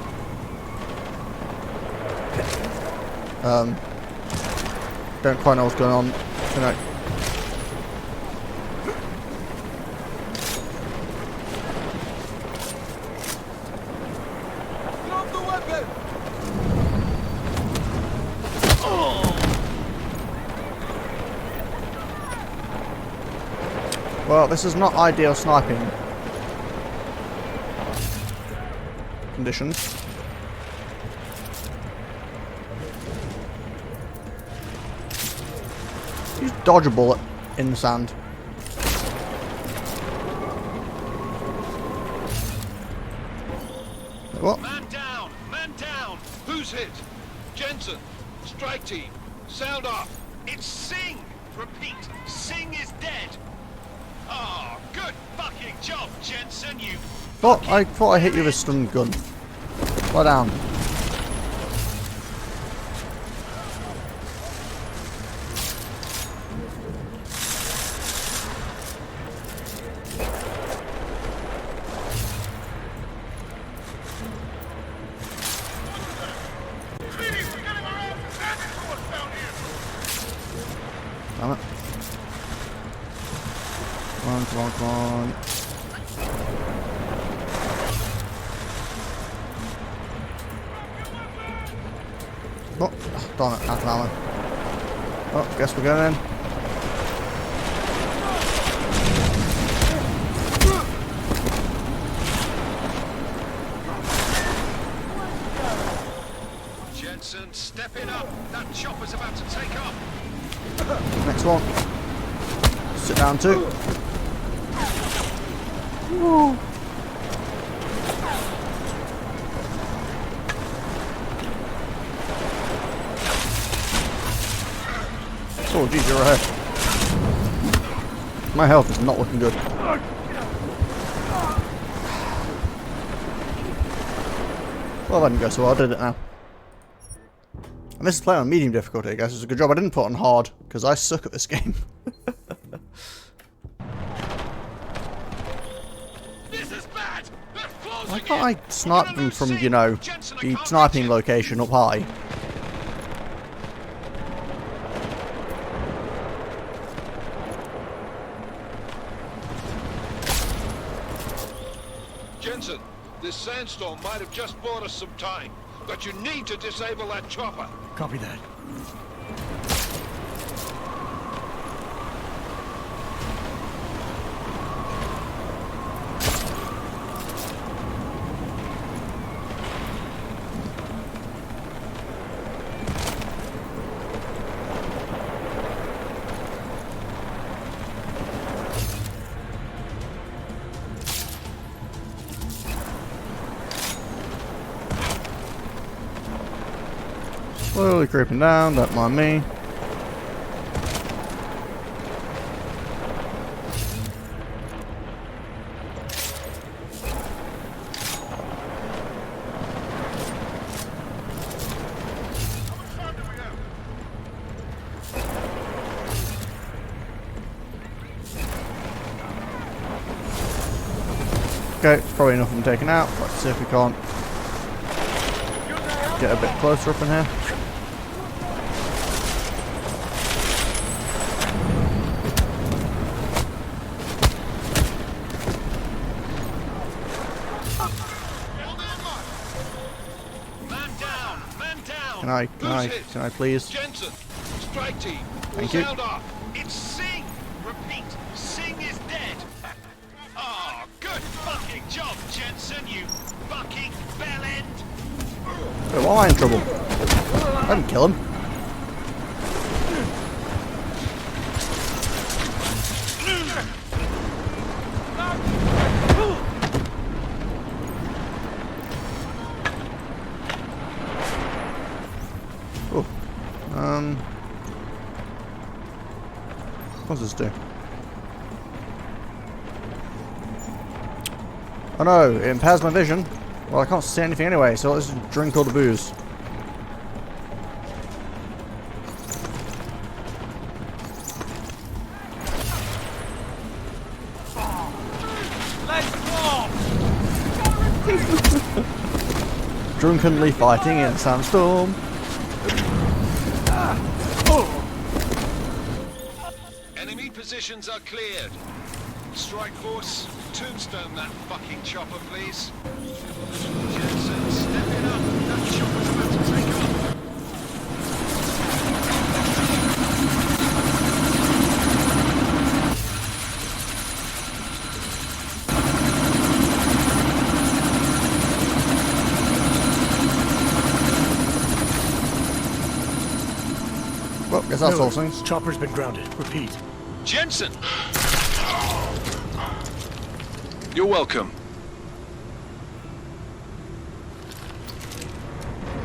Speaker 1: Don't quite know what's going on tonight.
Speaker 10: Drop the weapon!
Speaker 1: Well, this is not ideal sniping conditions. You just dodge a bullet in the sand. What?
Speaker 6: Man down! Man down! Who's hit? Jensen! Strike team! Sound off! It's Singh! Repeat, Singh is dead! Oh, good fucking job, Jensen, you...
Speaker 1: What? I thought I hit you with a stun gun. Lie down. Damn it. Come on, come on, come on. Oh, darn it, out of ammo. Oh, guess we're going in.
Speaker 6: Jensen, step it up! That chopper's about to take off!
Speaker 1: Next one. Sit down too. Woo. Oh geez, you're ahead. My health is not looking good. Well, that didn't go so well, did it now? And this is playing on medium difficulty, I guess. It's a good job I didn't put on hard, because I suck at this game.
Speaker 6: This is bad. They're closing
Speaker 1: Why can't I snipe them from, you know, the sniping location up high?
Speaker 6: Jensen, this sandstorm might have just bought us some time, but you need to disable that chopper.
Speaker 2: Copy that.
Speaker 1: Slowly creeping down, don't mind me. Okay, it's probably nothing taken out. Let's see if we can't get a bit closer up in here. Can I please?
Speaker 6: Jensen, strike team.
Speaker 1: Thank you.
Speaker 6: Sound off. It's Singh. Repeat, Singh is dead. Oh, good fucking job, Jensen, you fucking bellend.
Speaker 1: Wait, why am I in trouble? I didn't kill him. What's this do? Oh no, it impairs my vision. Well, I can't see anything anyway, so let's just drink all the booze. Drunkenly fighting in a sandstorm.
Speaker 6: Enemy positions are cleared. Strike force, tombstone that fucking chopper, please. Jensen, step it up. That chopper's about to take off.
Speaker 1: Well, guess that's all things.
Speaker 2: Chopper's been grounded. Repeat.
Speaker 6: Jensen! You're welcome.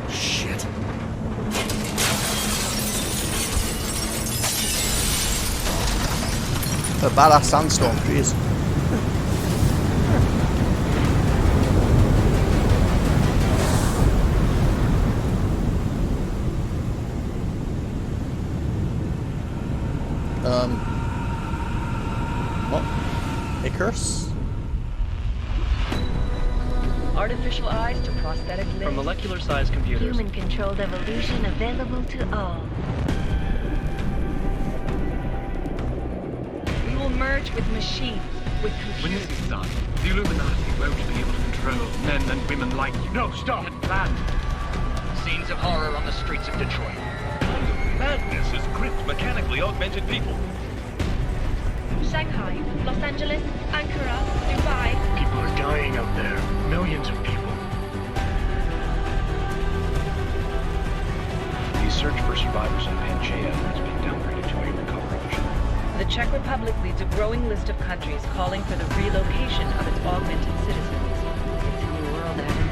Speaker 2: Shit.
Speaker 1: A badass sandstorm, jeez. What? Icarus?
Speaker 12: Artificial eyes to prosthetic limbs.
Speaker 13: From molecular-sized computers.
Speaker 3: Human-controlled evolution available to all.
Speaker 12: We will merge with machines, with
Speaker 13: When
Speaker 12: computers.
Speaker 13: this is done, the Illuminati won't be able to control men and women like you. No, stop! Had planned.
Speaker 10: Scenes of horror on the streets of Detroit.
Speaker 6: Madness has gripped mechanically augmented people.
Speaker 12: Shanghai, Los Angeles, Ankara, Dubai.
Speaker 2: People are dying out there. Millions of people.
Speaker 6: These
Speaker 13: search for survivors on Pangaea has been downgraded to a recovery mission.
Speaker 12: The Czech Republic leads a growing list of countries calling for the relocation of its augmented citizens.
Speaker 8: It's a new world, Adam.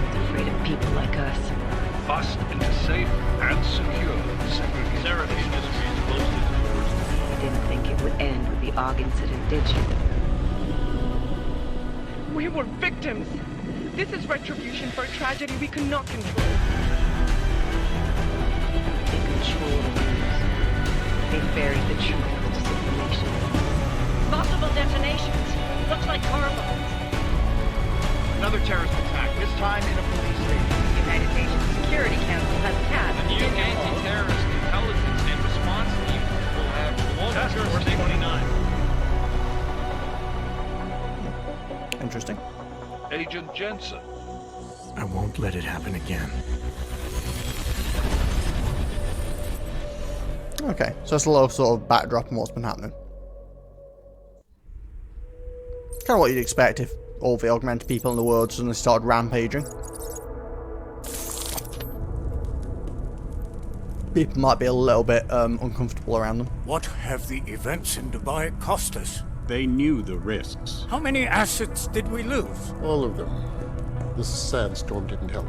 Speaker 8: It's afraid of people like us.
Speaker 13: Bust into safe and secure Seraphine Industries closely towards
Speaker 8: You didn't think it would end with the AUG incident, did you?
Speaker 12: We were victims. This is retribution for a tragedy we could not control.
Speaker 8: They control the news. They buried the truth with disinformation.
Speaker 12: Multiple detonations. Looks like horrible.
Speaker 10: Another terrorist attack, this time in a police station.
Speaker 12: The United Nations Security Council has passed
Speaker 10: The new anti-terrorist intelligence and response team will have Task Force 29.
Speaker 1: Interesting.
Speaker 4: Agent Jensen.
Speaker 2: I won't let it happen again.
Speaker 1: Okay, so that's a little sort of backdrop on what's been happening. Kind of what you'd expect if all the augmented people in the world suddenly started rampaging. People might be a little bit uncomfortable around them.
Speaker 14: What have the events in Dubai cost us?
Speaker 15: They knew the risks.
Speaker 14: How many assets did we lose?
Speaker 16: All of them. This sandstorm didn't help.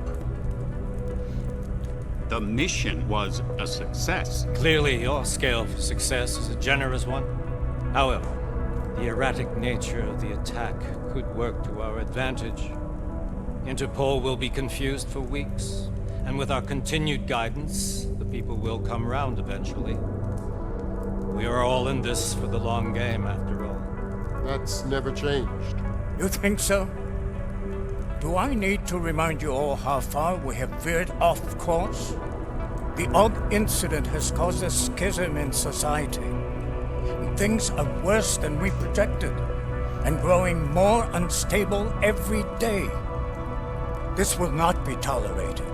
Speaker 15: The mission was a success.
Speaker 17: Clearly, your scale for success is a generous one. However, the erratic nature of the attack could work to our advantage. Interpol will be confused for weeks, and with our continued guidance, the people will come round eventually. We are all in this for the long game, after all.
Speaker 16: That's never changed.
Speaker 14: You think so? Do I need to remind you all how far we have veered off course? The AUG incident has caused a schism in society. Things are worse than we projected, and growing more unstable every day. This will not be tolerated.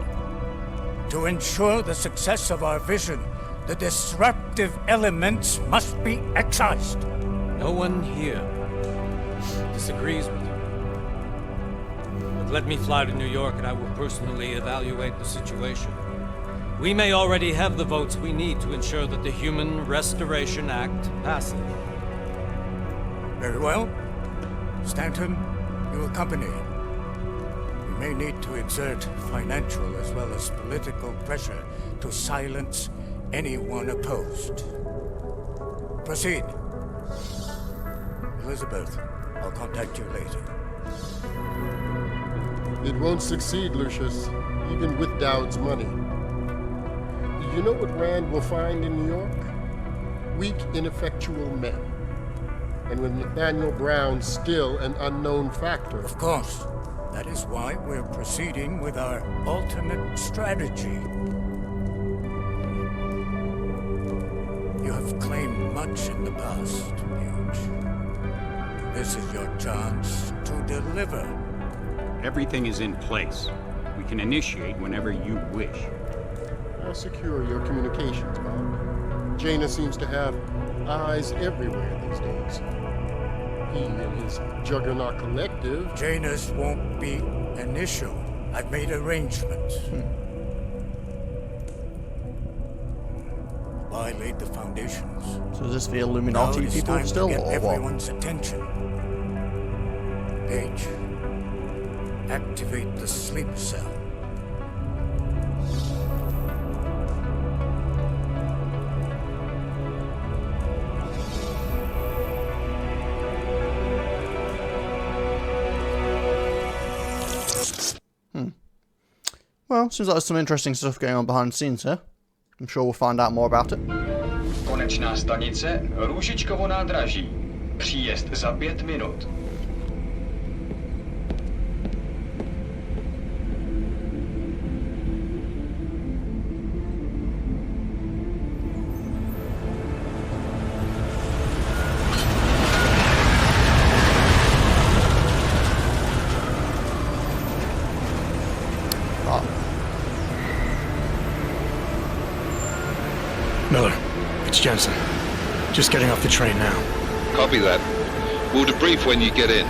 Speaker 14: To ensure the success of our vision, the disruptive elements must be excised.
Speaker 17: No one here disagrees with you. But let me fly to New York and I will personally evaluate the situation. We may already have the votes we need to ensure that the Human Restoration Act passes.
Speaker 14: Very well. Stanton, you accompany. We may need to exert financial as well as political pressure to silence anyone opposed. Proceed. Elizabeth, I'll contact you later.
Speaker 16: It won't succeed, Lucius, even with Dowd's money. You know what Rand will find in New York? Weak, ineffectual men. And with Nathaniel Brown still an unknown factor.
Speaker 14: Of course. That is why we're proceeding with our alternate strategy. You have claimed much in the past, Paige. This is your chance to deliver.
Speaker 15: Everything is in place. We can initiate whenever you wish.
Speaker 16: I'll secure your communications, Bob. Jaina seems to have eyes everywhere these days. He and his Juggernaut Collective...
Speaker 14: Janus won't be initial. I've made arrangements. I laid the foundations.
Speaker 1: So is this the Illuminati people still,
Speaker 14: to get
Speaker 1: or
Speaker 14: everyone's
Speaker 1: what?
Speaker 14: attention. Paige, activate the sleep cell.
Speaker 1: Well, seems like there's some interesting stuff going on behind the scenes here. I'm sure we'll find out more about it.
Speaker 18: Konečná stanice, Růžičkovo nádraží. Příjezd za 5 minut.
Speaker 2: Miller, it's Jensen. Just getting off the train now.
Speaker 5: Copy that. We'll debrief when you get in.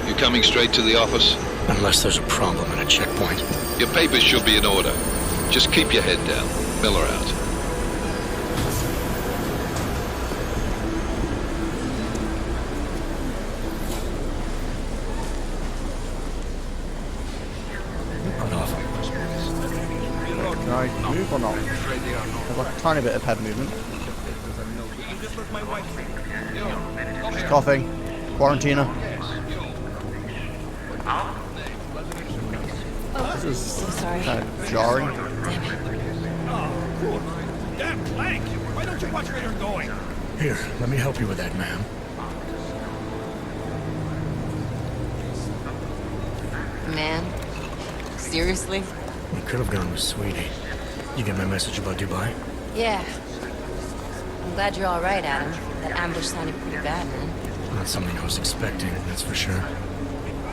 Speaker 5: You coming straight to the office?
Speaker 2: Unless there's a problem at a checkpoint.
Speaker 5: Your papers should be in order. Just keep your head down. Miller out.
Speaker 1: Can I move or not? There's like a tiny bit of head movement. She's coughing. Quarantina. This is kind of jarring.
Speaker 6: Damn plank! Why don't you watch where you're going?
Speaker 2: Here, let me help you with that, ma'am.
Speaker 11: Man? Seriously?
Speaker 2: We could have gone with Sweetie. You get my message about Dubai?
Speaker 19: Yeah. I'm glad you're all right, Adam. That ambush sounded pretty bad, man.
Speaker 2: Not something I was expecting, that's for sure.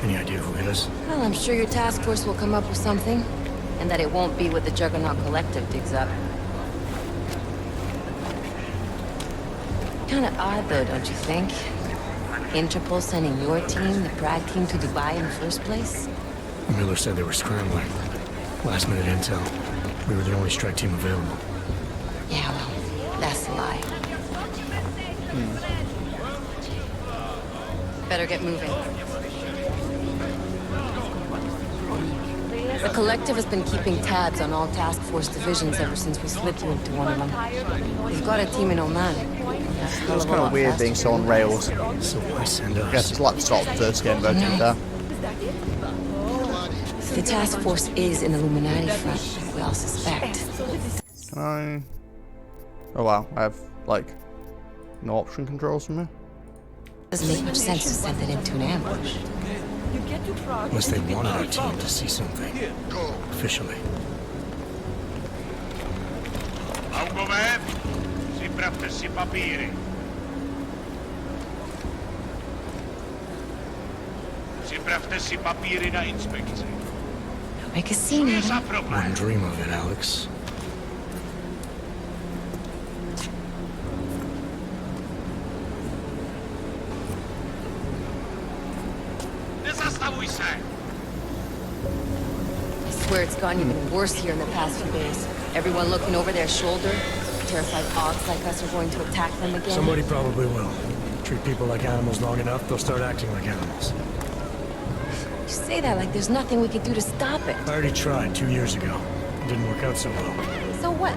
Speaker 2: Any idea who hit us?
Speaker 19: Well, I'm sure your task force will come up with something. And that it won't be what the Juggernaut Collective digs up. Kinda odd, though, don't you think? Interpol sending your team, the Prague team, to Dubai in the first place?
Speaker 2: Miller said they were scrambling. Last minute intel. We were the only strike team available.
Speaker 19: Yeah, well, that's a lie. Better get moving. The Collective has been keeping tabs on all task force divisions ever since we slipped you into one of them. We've got a team in Oman.
Speaker 1: It's kind of weird being so on rails.
Speaker 2: So why send us?
Speaker 1: I guess it's like the start of the first game, though, to be fair.
Speaker 19: The task force is an Illuminati front, like we all suspect.
Speaker 1: Can I... Oh wow, I have, like, no option controls from here?
Speaker 19: Doesn't make much sense to send it into an ambush.
Speaker 2: Unless they wanted our team to see something. Officially.
Speaker 6: Augover, připravte si papíry. Připravte si papíry na inspekci.
Speaker 19: Make a scene, Adam.
Speaker 2: Wouldn't dream of it, Alex.
Speaker 6: Nezastavuj se!
Speaker 19: I swear it's gotten even worse here in the past few days. Everyone looking over their shoulder. Terrified Augs like us are going to attack them again.
Speaker 2: Somebody probably will. Treat people like animals long enough, they'll start acting like animals.
Speaker 19: You say that like there's nothing we could do to stop it.
Speaker 2: I already tried 2 years ago. It didn't work out so well.
Speaker 19: So what?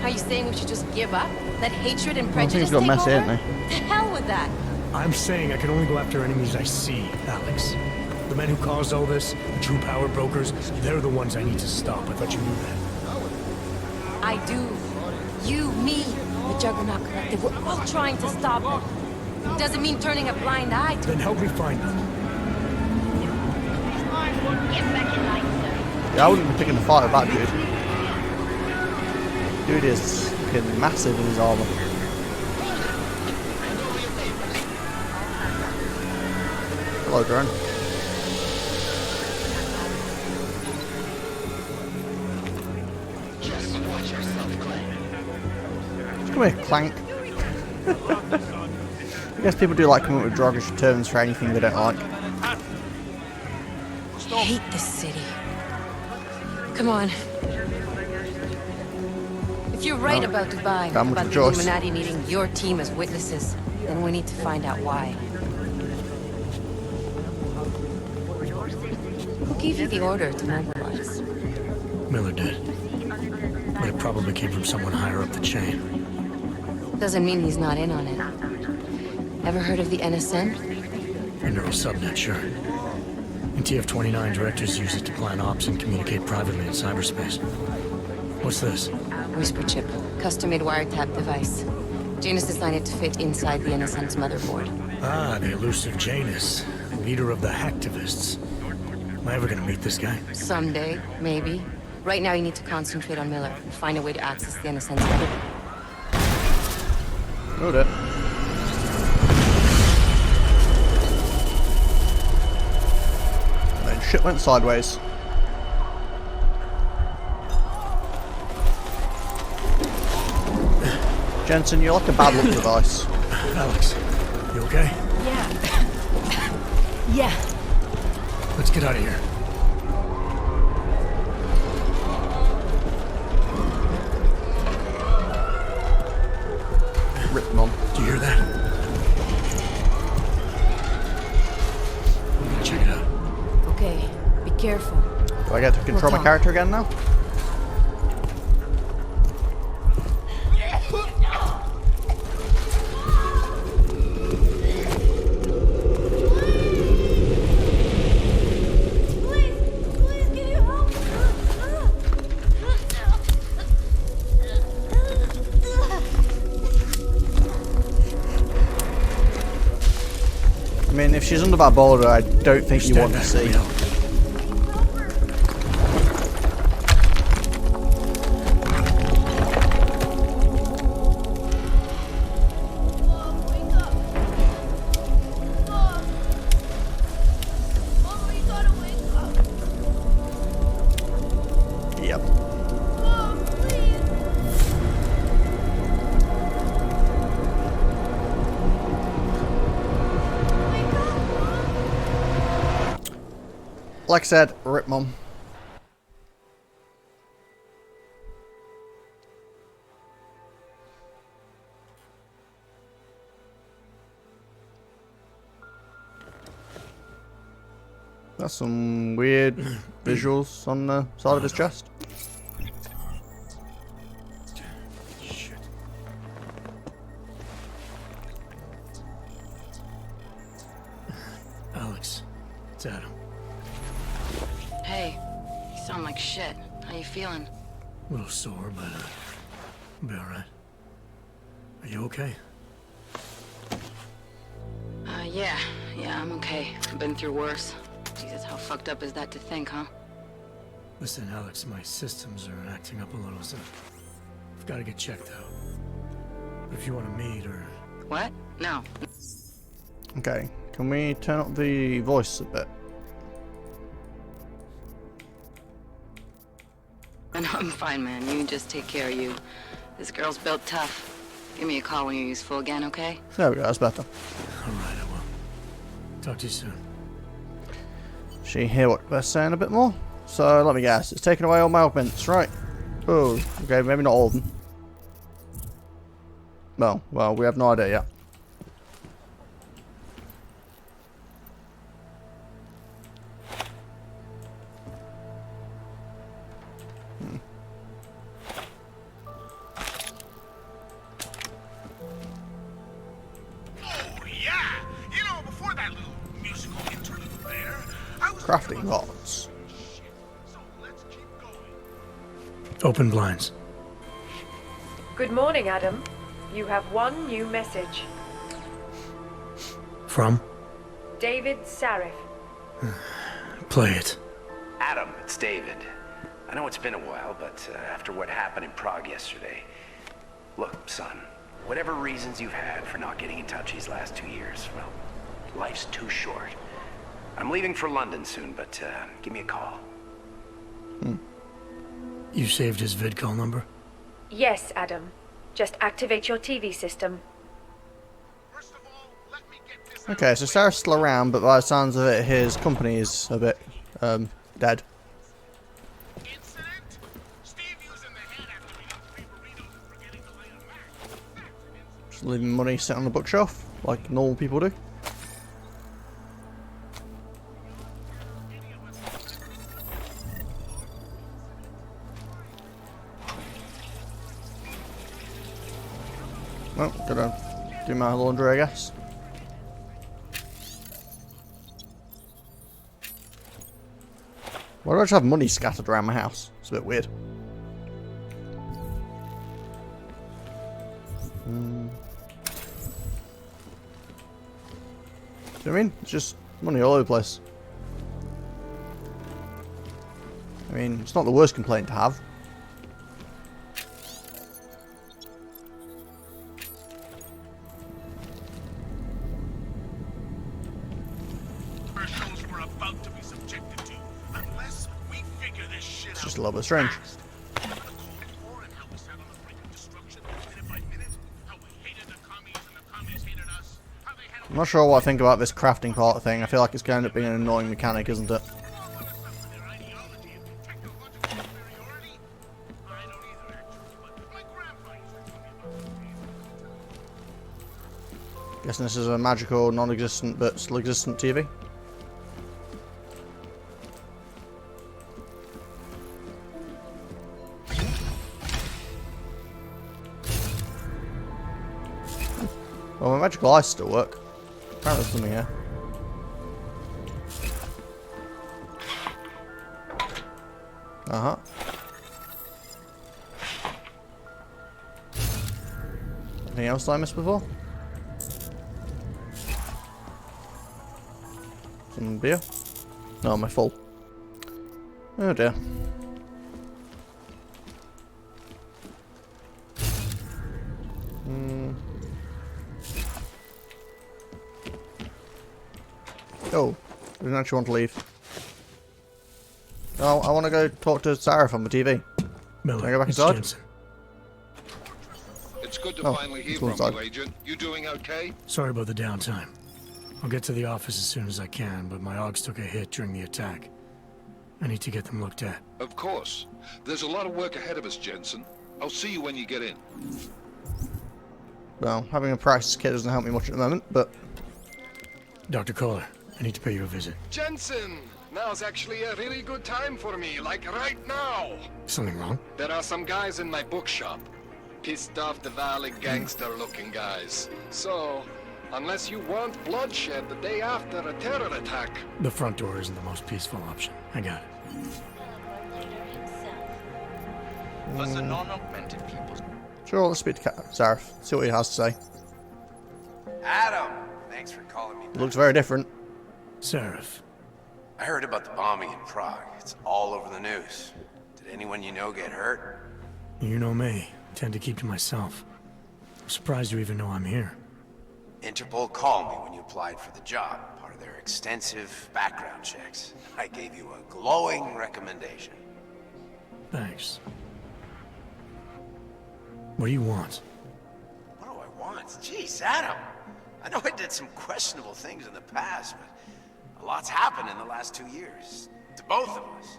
Speaker 19: Are you saying we should just give up? Let hatred and prejudice
Speaker 1: got
Speaker 19: take
Speaker 1: messy,
Speaker 19: over?
Speaker 1: ain't
Speaker 19: The hell with that!
Speaker 2: I'm saying I can only go after enemies I see, Alex. The men who caused all this, the true power brokers, they're the ones I need to stop. I thought you knew that.
Speaker 19: I do. You, me, the Juggernaut Collective, we're all trying to stop them. Doesn't mean turning a blind eye to
Speaker 2: Then help me find them.
Speaker 1: Yeah, I wouldn't be picking a fight with that dude. Dude is fucking massive in his armor. Hello, drone.
Speaker 6: Just watch yourself, Clay.
Speaker 1: Come here, Clank. I guess people do like coming up with derogatory terms for anything they don't like.
Speaker 19: I hate this city. Come on. If you're right about Dubai, about the Illuminati needing your team as witnesses, then we need to find out why. Who gave you the order to mobilize?
Speaker 2: Miller did. But it probably came from someone higher up the chain.
Speaker 19: Doesn't mean he's not in on it. Ever heard of the NSN?
Speaker 2: A neural subnet, sure. In TF-29, directors use it to plan ops and communicate privately in cyberspace. What's this?
Speaker 19: Whisper chip. Custom-made wiretap device. Janus designed it to fit inside the NSN's motherboard.
Speaker 2: Ah, the elusive Janus. Leader of the hacktivists. Am I ever gonna meet this guy?
Speaker 19: Someday, maybe. Right now you need to concentrate on Miller and find a way to access the NSN's motherboard.
Speaker 1: Load it. And then shit went sideways. Jensen, you're like a bad luck device.
Speaker 2: Alex, you okay?
Speaker 19: Yeah. Yeah.
Speaker 2: Let's get out of here.
Speaker 1: Rip Mum.
Speaker 2: Do you hear that? I'm gonna check it out.
Speaker 19: Okay, be careful.
Speaker 1: Do I get to control my character again now? I mean, if she's under that boulder, I don't think you want to see. Yep. Like I said, rip Mum. That's some weird visuals on the side of his chest.
Speaker 2: Shit. Alex, it's Adam.
Speaker 11: Hey, you sound like shit. How you feeling?
Speaker 2: A little sore, but I'll be alright. Are you okay?
Speaker 11: Yeah, I'm okay. I've been through worse. Jesus, how fucked up is that to think, huh?
Speaker 2: Listen, Alex, my systems are acting up a little, so I've got to get checked out. But if you want to meet or...
Speaker 11: What? No.
Speaker 1: Okay, can we turn up the voice a bit?
Speaker 11: No, I'm fine, man. You just take care of you. This girl's built tough. Give me a call when you're useful again, okay?
Speaker 1: There we go, that's better.
Speaker 2: Alright, I will. Talk to you soon.
Speaker 1: She hear what we're saying a bit more? So, let me guess, it's taken away all my augments, right? Oh, okay, maybe not all of them. Well, we have no idea yet. Crafting rods.
Speaker 2: Open blinds.
Speaker 12: Good morning, Adam. You have one new message.
Speaker 2: From?
Speaker 12: David Sarif.
Speaker 2: Play it.
Speaker 20: Adam, it's David. I know it's been a while, but after what happened in Prague yesterday... Look, son, whatever reasons you've had for not getting in touch these last 2 years, well, life's too short. I'm leaving for London soon, but give me a call.
Speaker 2: You saved his vidcall number?
Speaker 12: Yes, Adam. Just activate your TV system.
Speaker 1: Okay, so Sarah's still around, but by the sounds of it, his company is a bit, dead. Just leaving money sitting on the bookshelf, like normal people do. Well, gotta do my laundry, I guess. Why do I just have money scattered around my house? It's a bit weird. Do you know what I mean? It's just money all over the place. I mean, it's not the worst complaint to have. It's just a little bit strange. I'm not sure what I think about this crafting part thing. I feel like it's going to end up being an annoying mechanic, isn't it? Guessing this is a magical, non-existent, but still existent TV. Well, my magical eyes still work. Apparently there's something here. Uh-huh. Anything else that I missed before? Some beer? No, am I full? Oh dear. Oh, I didn't actually want to leave. Oh, I want to go talk to Sarah from the TV.
Speaker 2: Miller,
Speaker 1: Can I go back
Speaker 2: it's
Speaker 1: inside?
Speaker 2: Jensen.
Speaker 6: It's good to
Speaker 1: Oh,
Speaker 6: finally hear
Speaker 1: it's cool
Speaker 6: from
Speaker 1: inside.
Speaker 6: you, Agent. You doing okay?
Speaker 2: Sorry about the downtime. I'll get to the office as soon as I can, but my Augs took a hit during the attack. I need to get them looked at.
Speaker 6: Of course. There's a lot of work ahead of us, Jensen. I'll see you when you get in.
Speaker 1: Well, having a practice kit doesn't help me much at the moment, but...
Speaker 2: Dr. Kohler, I need to pay you a visit.
Speaker 21: Jensen! Now's actually a really good time for me, like right now!
Speaker 2: Something wrong?
Speaker 21: There are some guys in my bookshop. Pissed off the Valley gangster-looking guys. So, unless you want bloodshed the day after a terror attack...
Speaker 2: The front door isn't the most peaceful option. I got it.
Speaker 20: Was the non-augmented people?
Speaker 1: Sure, let's speak to Zareth. See what he has to say.
Speaker 20: Adam! Thanks for calling me.
Speaker 1: It looks very different.
Speaker 2: Zareth.
Speaker 20: I heard about the bombing in Prague. It's all over the news. Did anyone you know get hurt?
Speaker 2: You know me. I tend to keep to myself. I'm surprised you even know I'm here.
Speaker 20: Interpol called me when you applied for the job, part of their extensive background checks. I gave you a glowing recommendation.
Speaker 2: Thanks. What do you want?
Speaker 20: What do I want? Jeez, Adam. I know I did some questionable things in the past, but a lot's happened in the last 2 years. To both of us.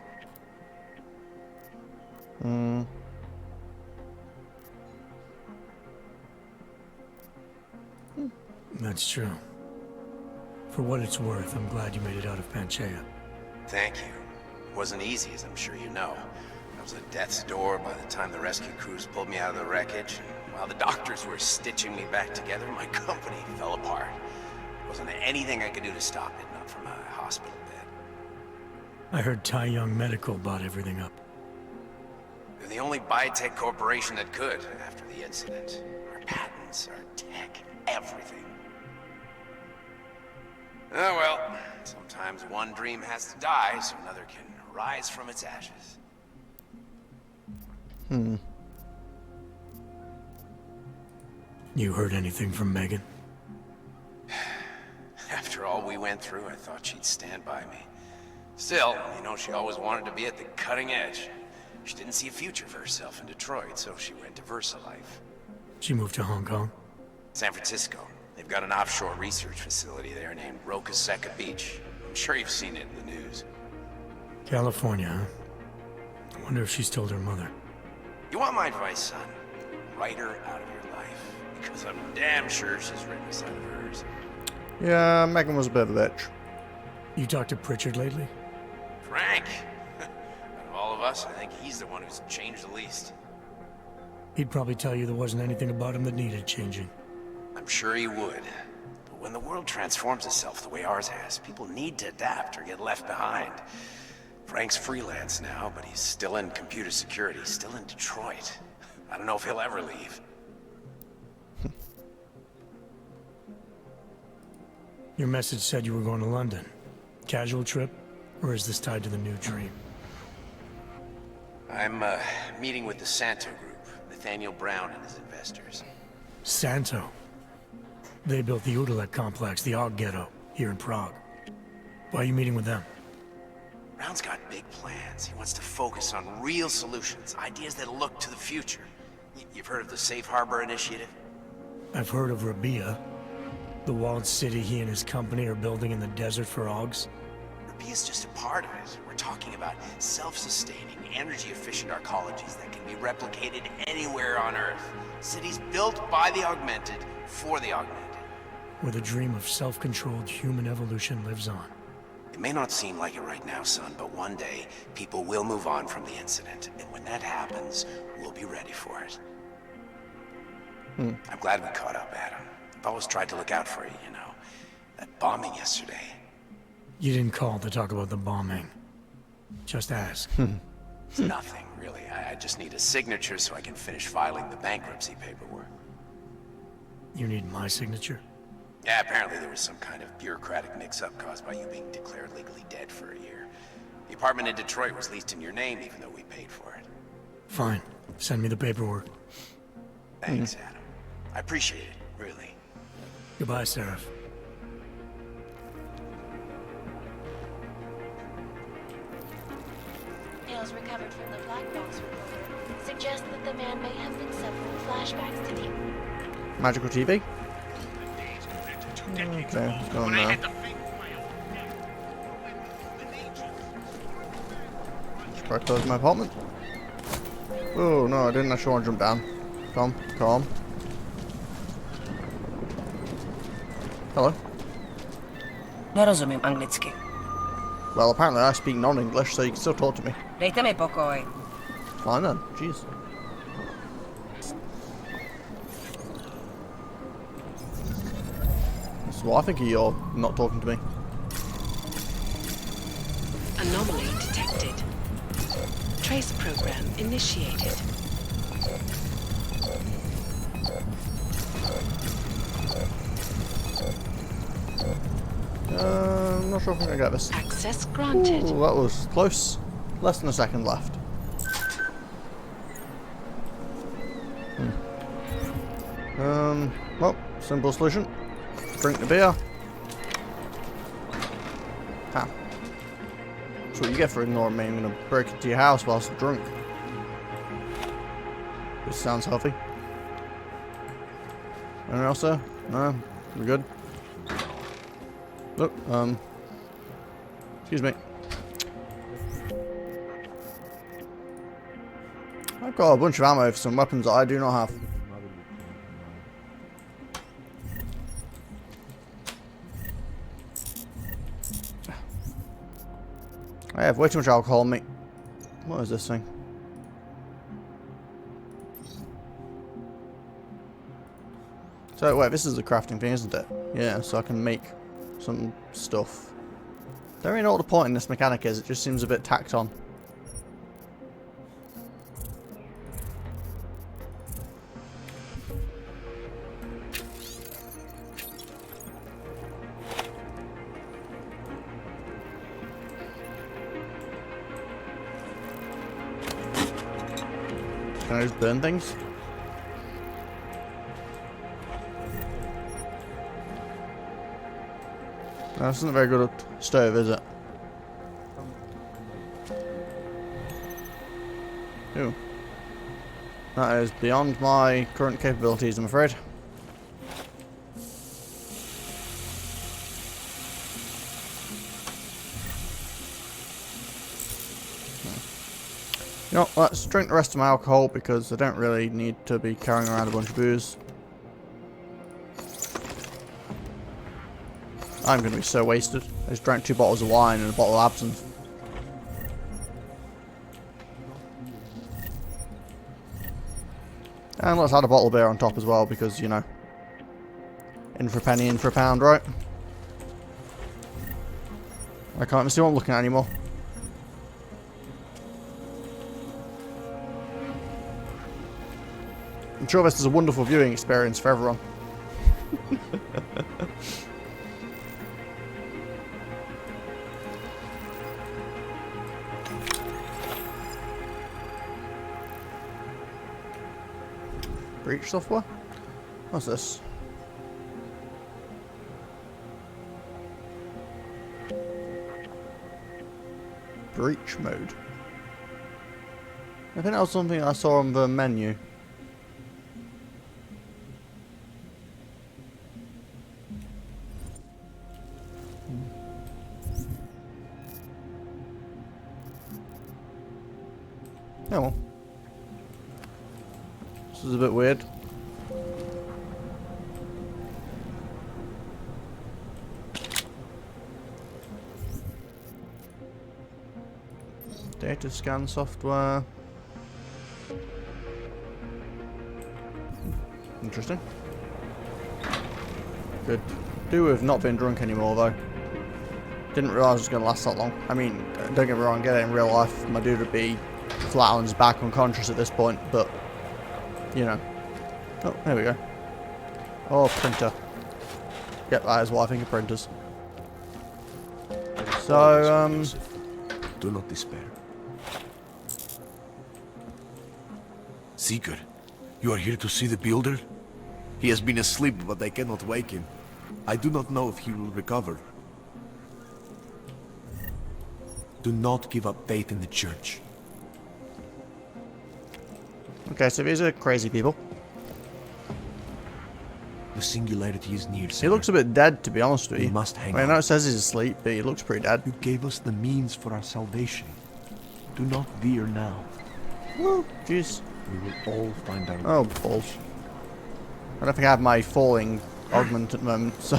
Speaker 2: That's true. For what it's worth, I'm glad you made it out of Panchaea.
Speaker 20: Thank you. It wasn't easy, as I'm sure you know. I was at death's door by the time the rescue crews pulled me out of the wreckage. And while the doctors were stitching me back together, my company fell apart. There wasn't anything I could do to stop it, not from a hospital bed.
Speaker 2: I heard Tai Young Medical bought everything up.
Speaker 20: They're the only biotech corporation that could after the incident. Our patents, our tech, everything. Oh well, sometimes one dream has to die so another can rise from its ashes.
Speaker 2: You heard anything from Megan?
Speaker 20: After all we went through, I thought she'd stand by me. Still, you know, she always wanted to be at the cutting edge. She didn't see a future for herself in Detroit, so she went to VersaLife.
Speaker 2: She moved to Hong Kong?
Speaker 20: San Francisco. They've got an offshore research facility there named Roca Seca Beach. I'm sure you've seen it in the news.
Speaker 2: California, huh? I wonder if she's told her mother.
Speaker 20: You want my advice, son? Write her out of your life. Because I'm damn sure she's written us out of hers.
Speaker 1: Yeah, Megan was a bit of a bitch.
Speaker 2: You talked to Pritchard lately?
Speaker 20: Frank! Out of all of us, I think he's the one who's changed the least.
Speaker 2: He'd probably tell you there wasn't anything about him that needed changing.
Speaker 20: I'm sure he would. But when the world transforms itself the way ours has, people need to adapt or get left behind. Frank's freelance now, but he's still in computer security, still in Detroit. I don't know if he'll ever leave.
Speaker 2: Your message said you were going to London. Casual trip? Or is this tied to the new dream?
Speaker 20: I'm, meeting with the Santo Group, Nathaniel Brown and his investors.
Speaker 2: Santo? They built the Udalek complex, the Og Ghetto, here in Prague. Why are you meeting with them?
Speaker 20: Brown's got big plans. He wants to focus on real solutions, ideas that look to the future. You've heard of the Safe Harbor Initiative?
Speaker 2: I've heard of Rabia, the walled city he and his company are building in the desert for Augs.
Speaker 20: Rabia's just a part of it. We're talking about self-sustaining, energy-efficient arcologies that can be replicated anywhere on Earth. Cities built by the augmented, for the augmented.
Speaker 2: where the dream of self-controlled human evolution lives on.
Speaker 20: It may not seem like it right now, son, but one day, people will move on from the incident. And when that happens, we'll be ready for it. I'm glad we caught up, Adam. I've always tried to look out for you, you know. That bombing yesterday.
Speaker 2: You didn't call to talk about the bombing. Just ask.
Speaker 20: It's nothing, really. I just need a signature so I can finish filing the bankruptcy paperwork.
Speaker 2: You need my signature?
Speaker 20: Yeah, apparently there was some kind of bureaucratic mix-up caused by you being declared legally dead for a year. The apartment in Detroit was leased in your name, even though we paid for it.
Speaker 2: Fine. Send me the paperwork.
Speaker 20: Thanks, Adam. I appreciate it, really.
Speaker 2: Goodbye, Seraph.
Speaker 3: Tales recovered from the black box recorder suggest that the man may have been suffering flashbacks to the...
Speaker 1: Magical TV? Okay, let's go on now. Should probably close my apartment. Oh no, I didn't actually want to jump down. Calm. Hello.
Speaker 9: Nerozumím anglicky.
Speaker 1: Well, apparently I speak non-English, so you can still talk to me.
Speaker 9: Dejte mi pokoj.
Speaker 1: Fine then, jeez. So I think you're not talking to me.
Speaker 22: Anomaly detected. Trace program initiated.
Speaker 1: I'm not sure if I'm gonna get this.
Speaker 22: Access granted.
Speaker 1: Ooh, that was close. Less than a second left. Well, simple solution. Drink the beer. Ha. That's what you get for ignoring me. I'm gonna break into your house whilst I'm drunk. This sounds healthy. Anything else, sir? No? We're good? Look, excuse me. I've got a bunch of ammo for some weapons that I do not have. I have way too much alcohol on me. What is this thing? So wait, this is the crafting thing, isn't it? Yeah, so I can make some stuff. Don't really know what the point in this mechanic is, it just seems a bit tacked on. Can I just burn things? No, this isn't very good at stove, is it? Ooh. That is beyond my current capabilities, I'm afraid. You know, let's drink the rest of my alcohol because I don't really need to be carrying around a bunch of booze. I'm going to be so wasted. I just drank 2 bottles of wine and a bottle of absinthe. And let's add a bottle of beer on top as well because, you know, in for a penny, in for a pound, right? I can't even see what I'm looking at anymore. I'm sure this is a wonderful viewing experience for everyone. Breach software? What's this? Breach mode. I think that was something I saw on the menu. Oh well. This is a bit weird. Data scan software. Interesting. Good. Do have not been drunk anymore though. Didn't realise it was going to last that long. I mean, don't get me wrong, get it in real life, my dude would be flat on his back unconscious at this point, but, you know. Oh, there we go. Oh, printer. Yep, that is what I think of printers. So,
Speaker 7: do not despair. Seeker, you are here to see the builder? He has been asleep, but I cannot wake him. I do not know if he will recover. Do not give up faith in the church.
Speaker 1: okay, so these are crazy people.
Speaker 7: The singularity is near,
Speaker 1: He looks a bit dead, to be honest with you.
Speaker 7: We must hang
Speaker 1: I know
Speaker 7: on.
Speaker 1: it says he's asleep, but he looks pretty dead.
Speaker 7: You gave us the means for our salvation. Do not veer now.
Speaker 1: Woo, jeez.
Speaker 7: We will all find our way.
Speaker 1: Oh, balls. I don't think I have my falling augment at the moment, so...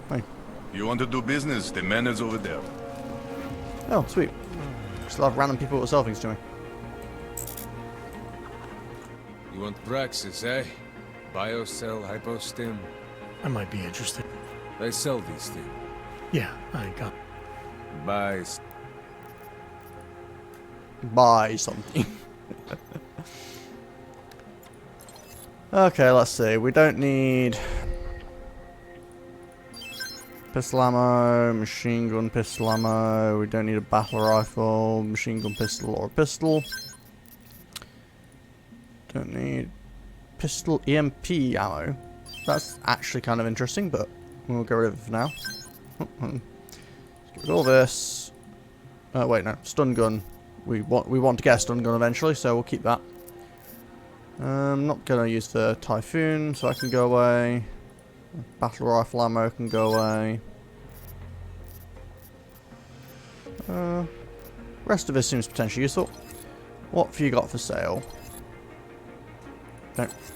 Speaker 1: Hey.
Speaker 13: You want to do business? The man is over there.
Speaker 1: Oh, sweet. Still have random people that sell things to me.
Speaker 23: You want Praxis, eh? Biocell, hypostim.
Speaker 2: I might be interested.
Speaker 23: They sell these things.
Speaker 2: Yeah, I got.
Speaker 23: Buy.
Speaker 1: Buy something. Okay, let's see. We don't need pistol ammo, machine gun pistol ammo. We don't need a battle rifle, machine gun pistol, or a pistol. Don't need pistol EMP ammo. That's actually kind of interesting, but we'll get rid of it for now. Let's get rid of all this. Wait, no, stun gun. We want to get a stun gun eventually, so we'll keep that. I'm not gonna use the Typhoon, so I can go away. Battle rifle ammo can go away. Rest of this seems potentially useful. What have you got for sale?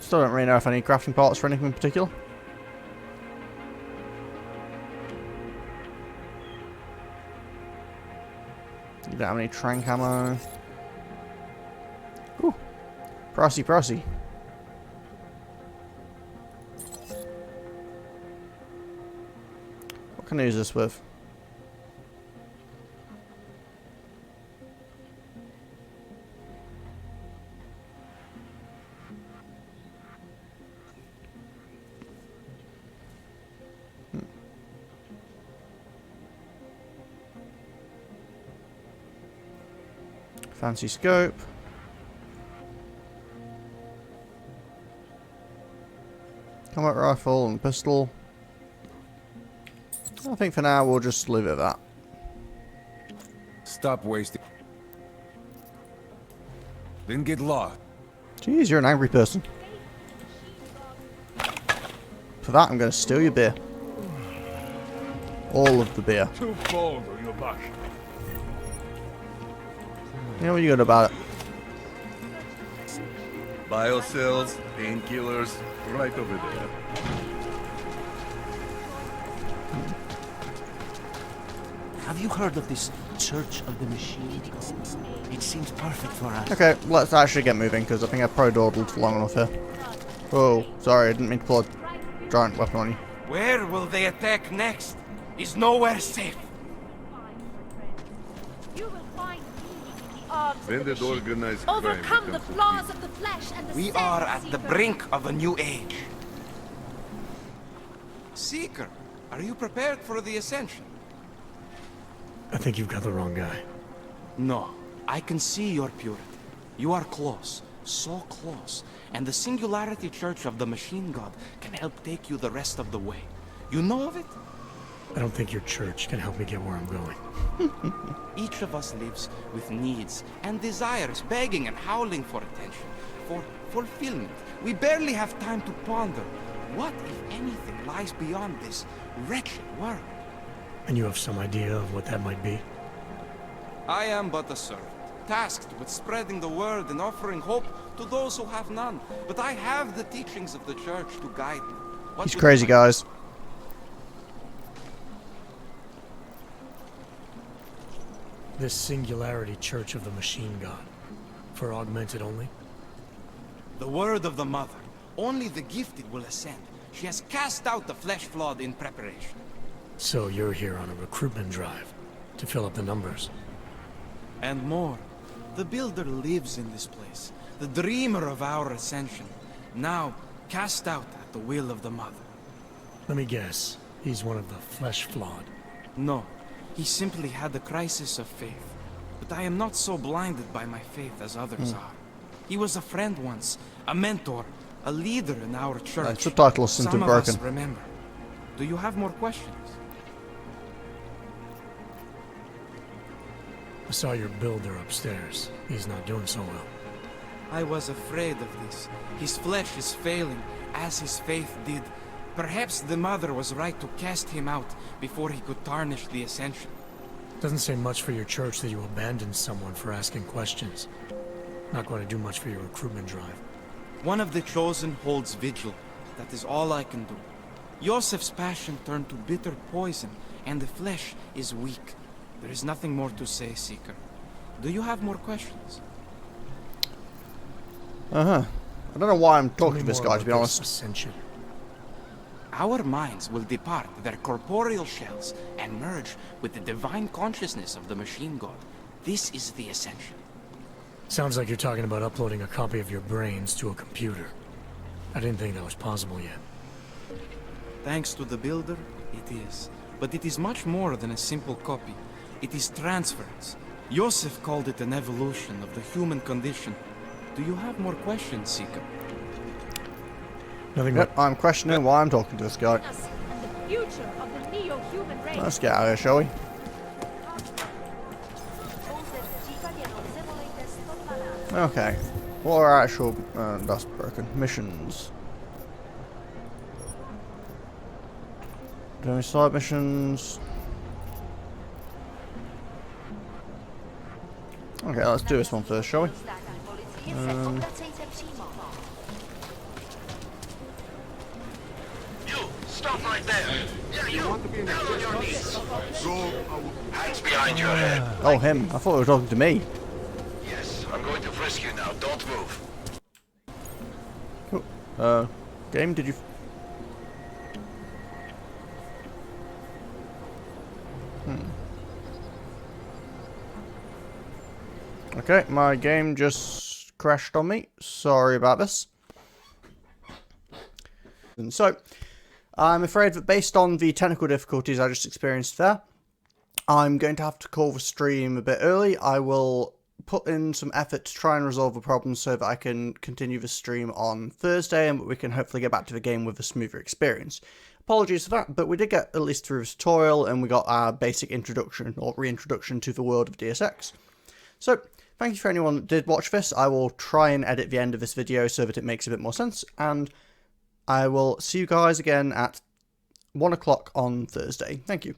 Speaker 1: Still don't really know if I need crafting parts for anything in particular. You don't have any trank ammo. Ooh. Pricey, pricey. What can I use this with? Fancy scope. Combat rifle and pistol. I think for now we'll just leave it at that.
Speaker 23: Stop wasting. Then get lost.
Speaker 1: Jeez, you're an angry person. For that, I'm going to steal your beer. All of the beer.
Speaker 4: Too bold on your luck.
Speaker 1: You know what you got about it?
Speaker 13: Biocells, painkillers, right over there.
Speaker 7: Have you heard of this Church of the Machine? It seems perfect for us.
Speaker 1: Okay, let's actually get moving, because I think I probably dawdled for long enough here. Oh, sorry, I didn't mean to pull a giant weapon on you.
Speaker 24: Where will they attack next? Is nowhere safe.
Speaker 13: When the organized
Speaker 19: Overcome the flaws of the flesh and the
Speaker 24: We
Speaker 19: sin,
Speaker 24: are at the
Speaker 19: Seeker.
Speaker 24: brink of a new age. Seeker, are you prepared for the ascension?
Speaker 2: I think you've got the wrong guy.
Speaker 24: No, I can see your purity. You are close, so close, and the Singularity Church of the Machine God can help take you the rest of the way. You know of it?
Speaker 2: I don't think your church can help me get where I'm going.
Speaker 24: Each of us lives with needs and desires, begging and howling for attention, for fulfillment. We barely have time to ponder what, if anything, lies beyond this wretched world.
Speaker 2: And you have some idea of what that might be?
Speaker 24: I am but a servant, tasked with spreading the word and offering hope to those who have none. But I have the teachings of the church to guide me. What
Speaker 1: He's
Speaker 24: would
Speaker 1: crazy,
Speaker 24: you
Speaker 1: guys.
Speaker 2: This Singularity Church of the Machine God. For augmented only?
Speaker 24: The word of the Mother. Only the gifted will ascend. She has cast out the flesh-flawed in preparation.
Speaker 2: So you're here on a recruitment drive, to fill up the numbers.
Speaker 24: And more. The Builder lives in this place. The dreamer of our ascension. Now, cast out at the will of the Mother.
Speaker 2: Let me guess. He's one of the flesh-flawed.
Speaker 24: No. He simply had a crisis of faith. But I am not so blinded by my faith as others are. He was a friend once, a mentor, a leader in our church.
Speaker 1: Subtitles seem to
Speaker 24: Some
Speaker 1: have
Speaker 24: of us
Speaker 1: broken.
Speaker 24: remember. Do you have more questions?
Speaker 2: I saw your builder upstairs. He's not doing so well.
Speaker 24: I was afraid of this. His flesh is failing, as his faith did. Perhaps the Mother was right to cast him out before he could tarnish the Ascension.
Speaker 2: Doesn't say much for your church that you abandoned someone for asking questions. Not going to do much for your recruitment drive.
Speaker 24: One of the chosen holds vigil. That is all I can do. Yosef's passion turned to bitter poison, and the flesh is weak. There is nothing more to say, Seeker. Do you have more questions?
Speaker 1: I don't know why I'm talking to this guy, to be honest.
Speaker 2: Ascension.
Speaker 24: Our minds will depart their corporeal shells and merge with the divine consciousness of the machine god. This is the Ascension.
Speaker 2: Sounds like you're talking about uploading a copy of your brains to a computer. I didn't think that was possible yet.
Speaker 24: Thanks to the Builder, it is. But it is much more than a simple copy. It is transference. Yosef called it an evolution of the human condition. Do you have more questions, Seeker?
Speaker 2: Nothing.
Speaker 1: Yep, I'm questioning why I'm talking to this guy. Let's get out of here, shall we? Okay. What are actual... that's broken. Missions. Doing side missions. Okay, let's do this one first, shall we?
Speaker 6: Stop right there. Yeah, you want to be down on your knees. Hands behind your head.
Speaker 1: Oh, him. I thought he was talking to me.
Speaker 6: Yes, I'm going to frisk you now. Don't move.
Speaker 1: Cool. Game, did you... Okay, my game just crashed on me. Sorry about this. And so, I'm afraid that based on the technical difficulties I just experienced there, I'm going to have to call the stream a bit early. I will put in some effort to try and resolve the problem so that I can continue the stream on Thursday and we can hopefully get back to the game with a smoother experience. Apologies for that, but we did get at least through the tutorial and we got our basic introduction or reintroduction to the world of Deus Ex. So, thank you for anyone that did watch this. I will try and edit the end of this video so that it makes a bit more sense, and I will see you guys again at 1 o'clock on Thursday. Thank you.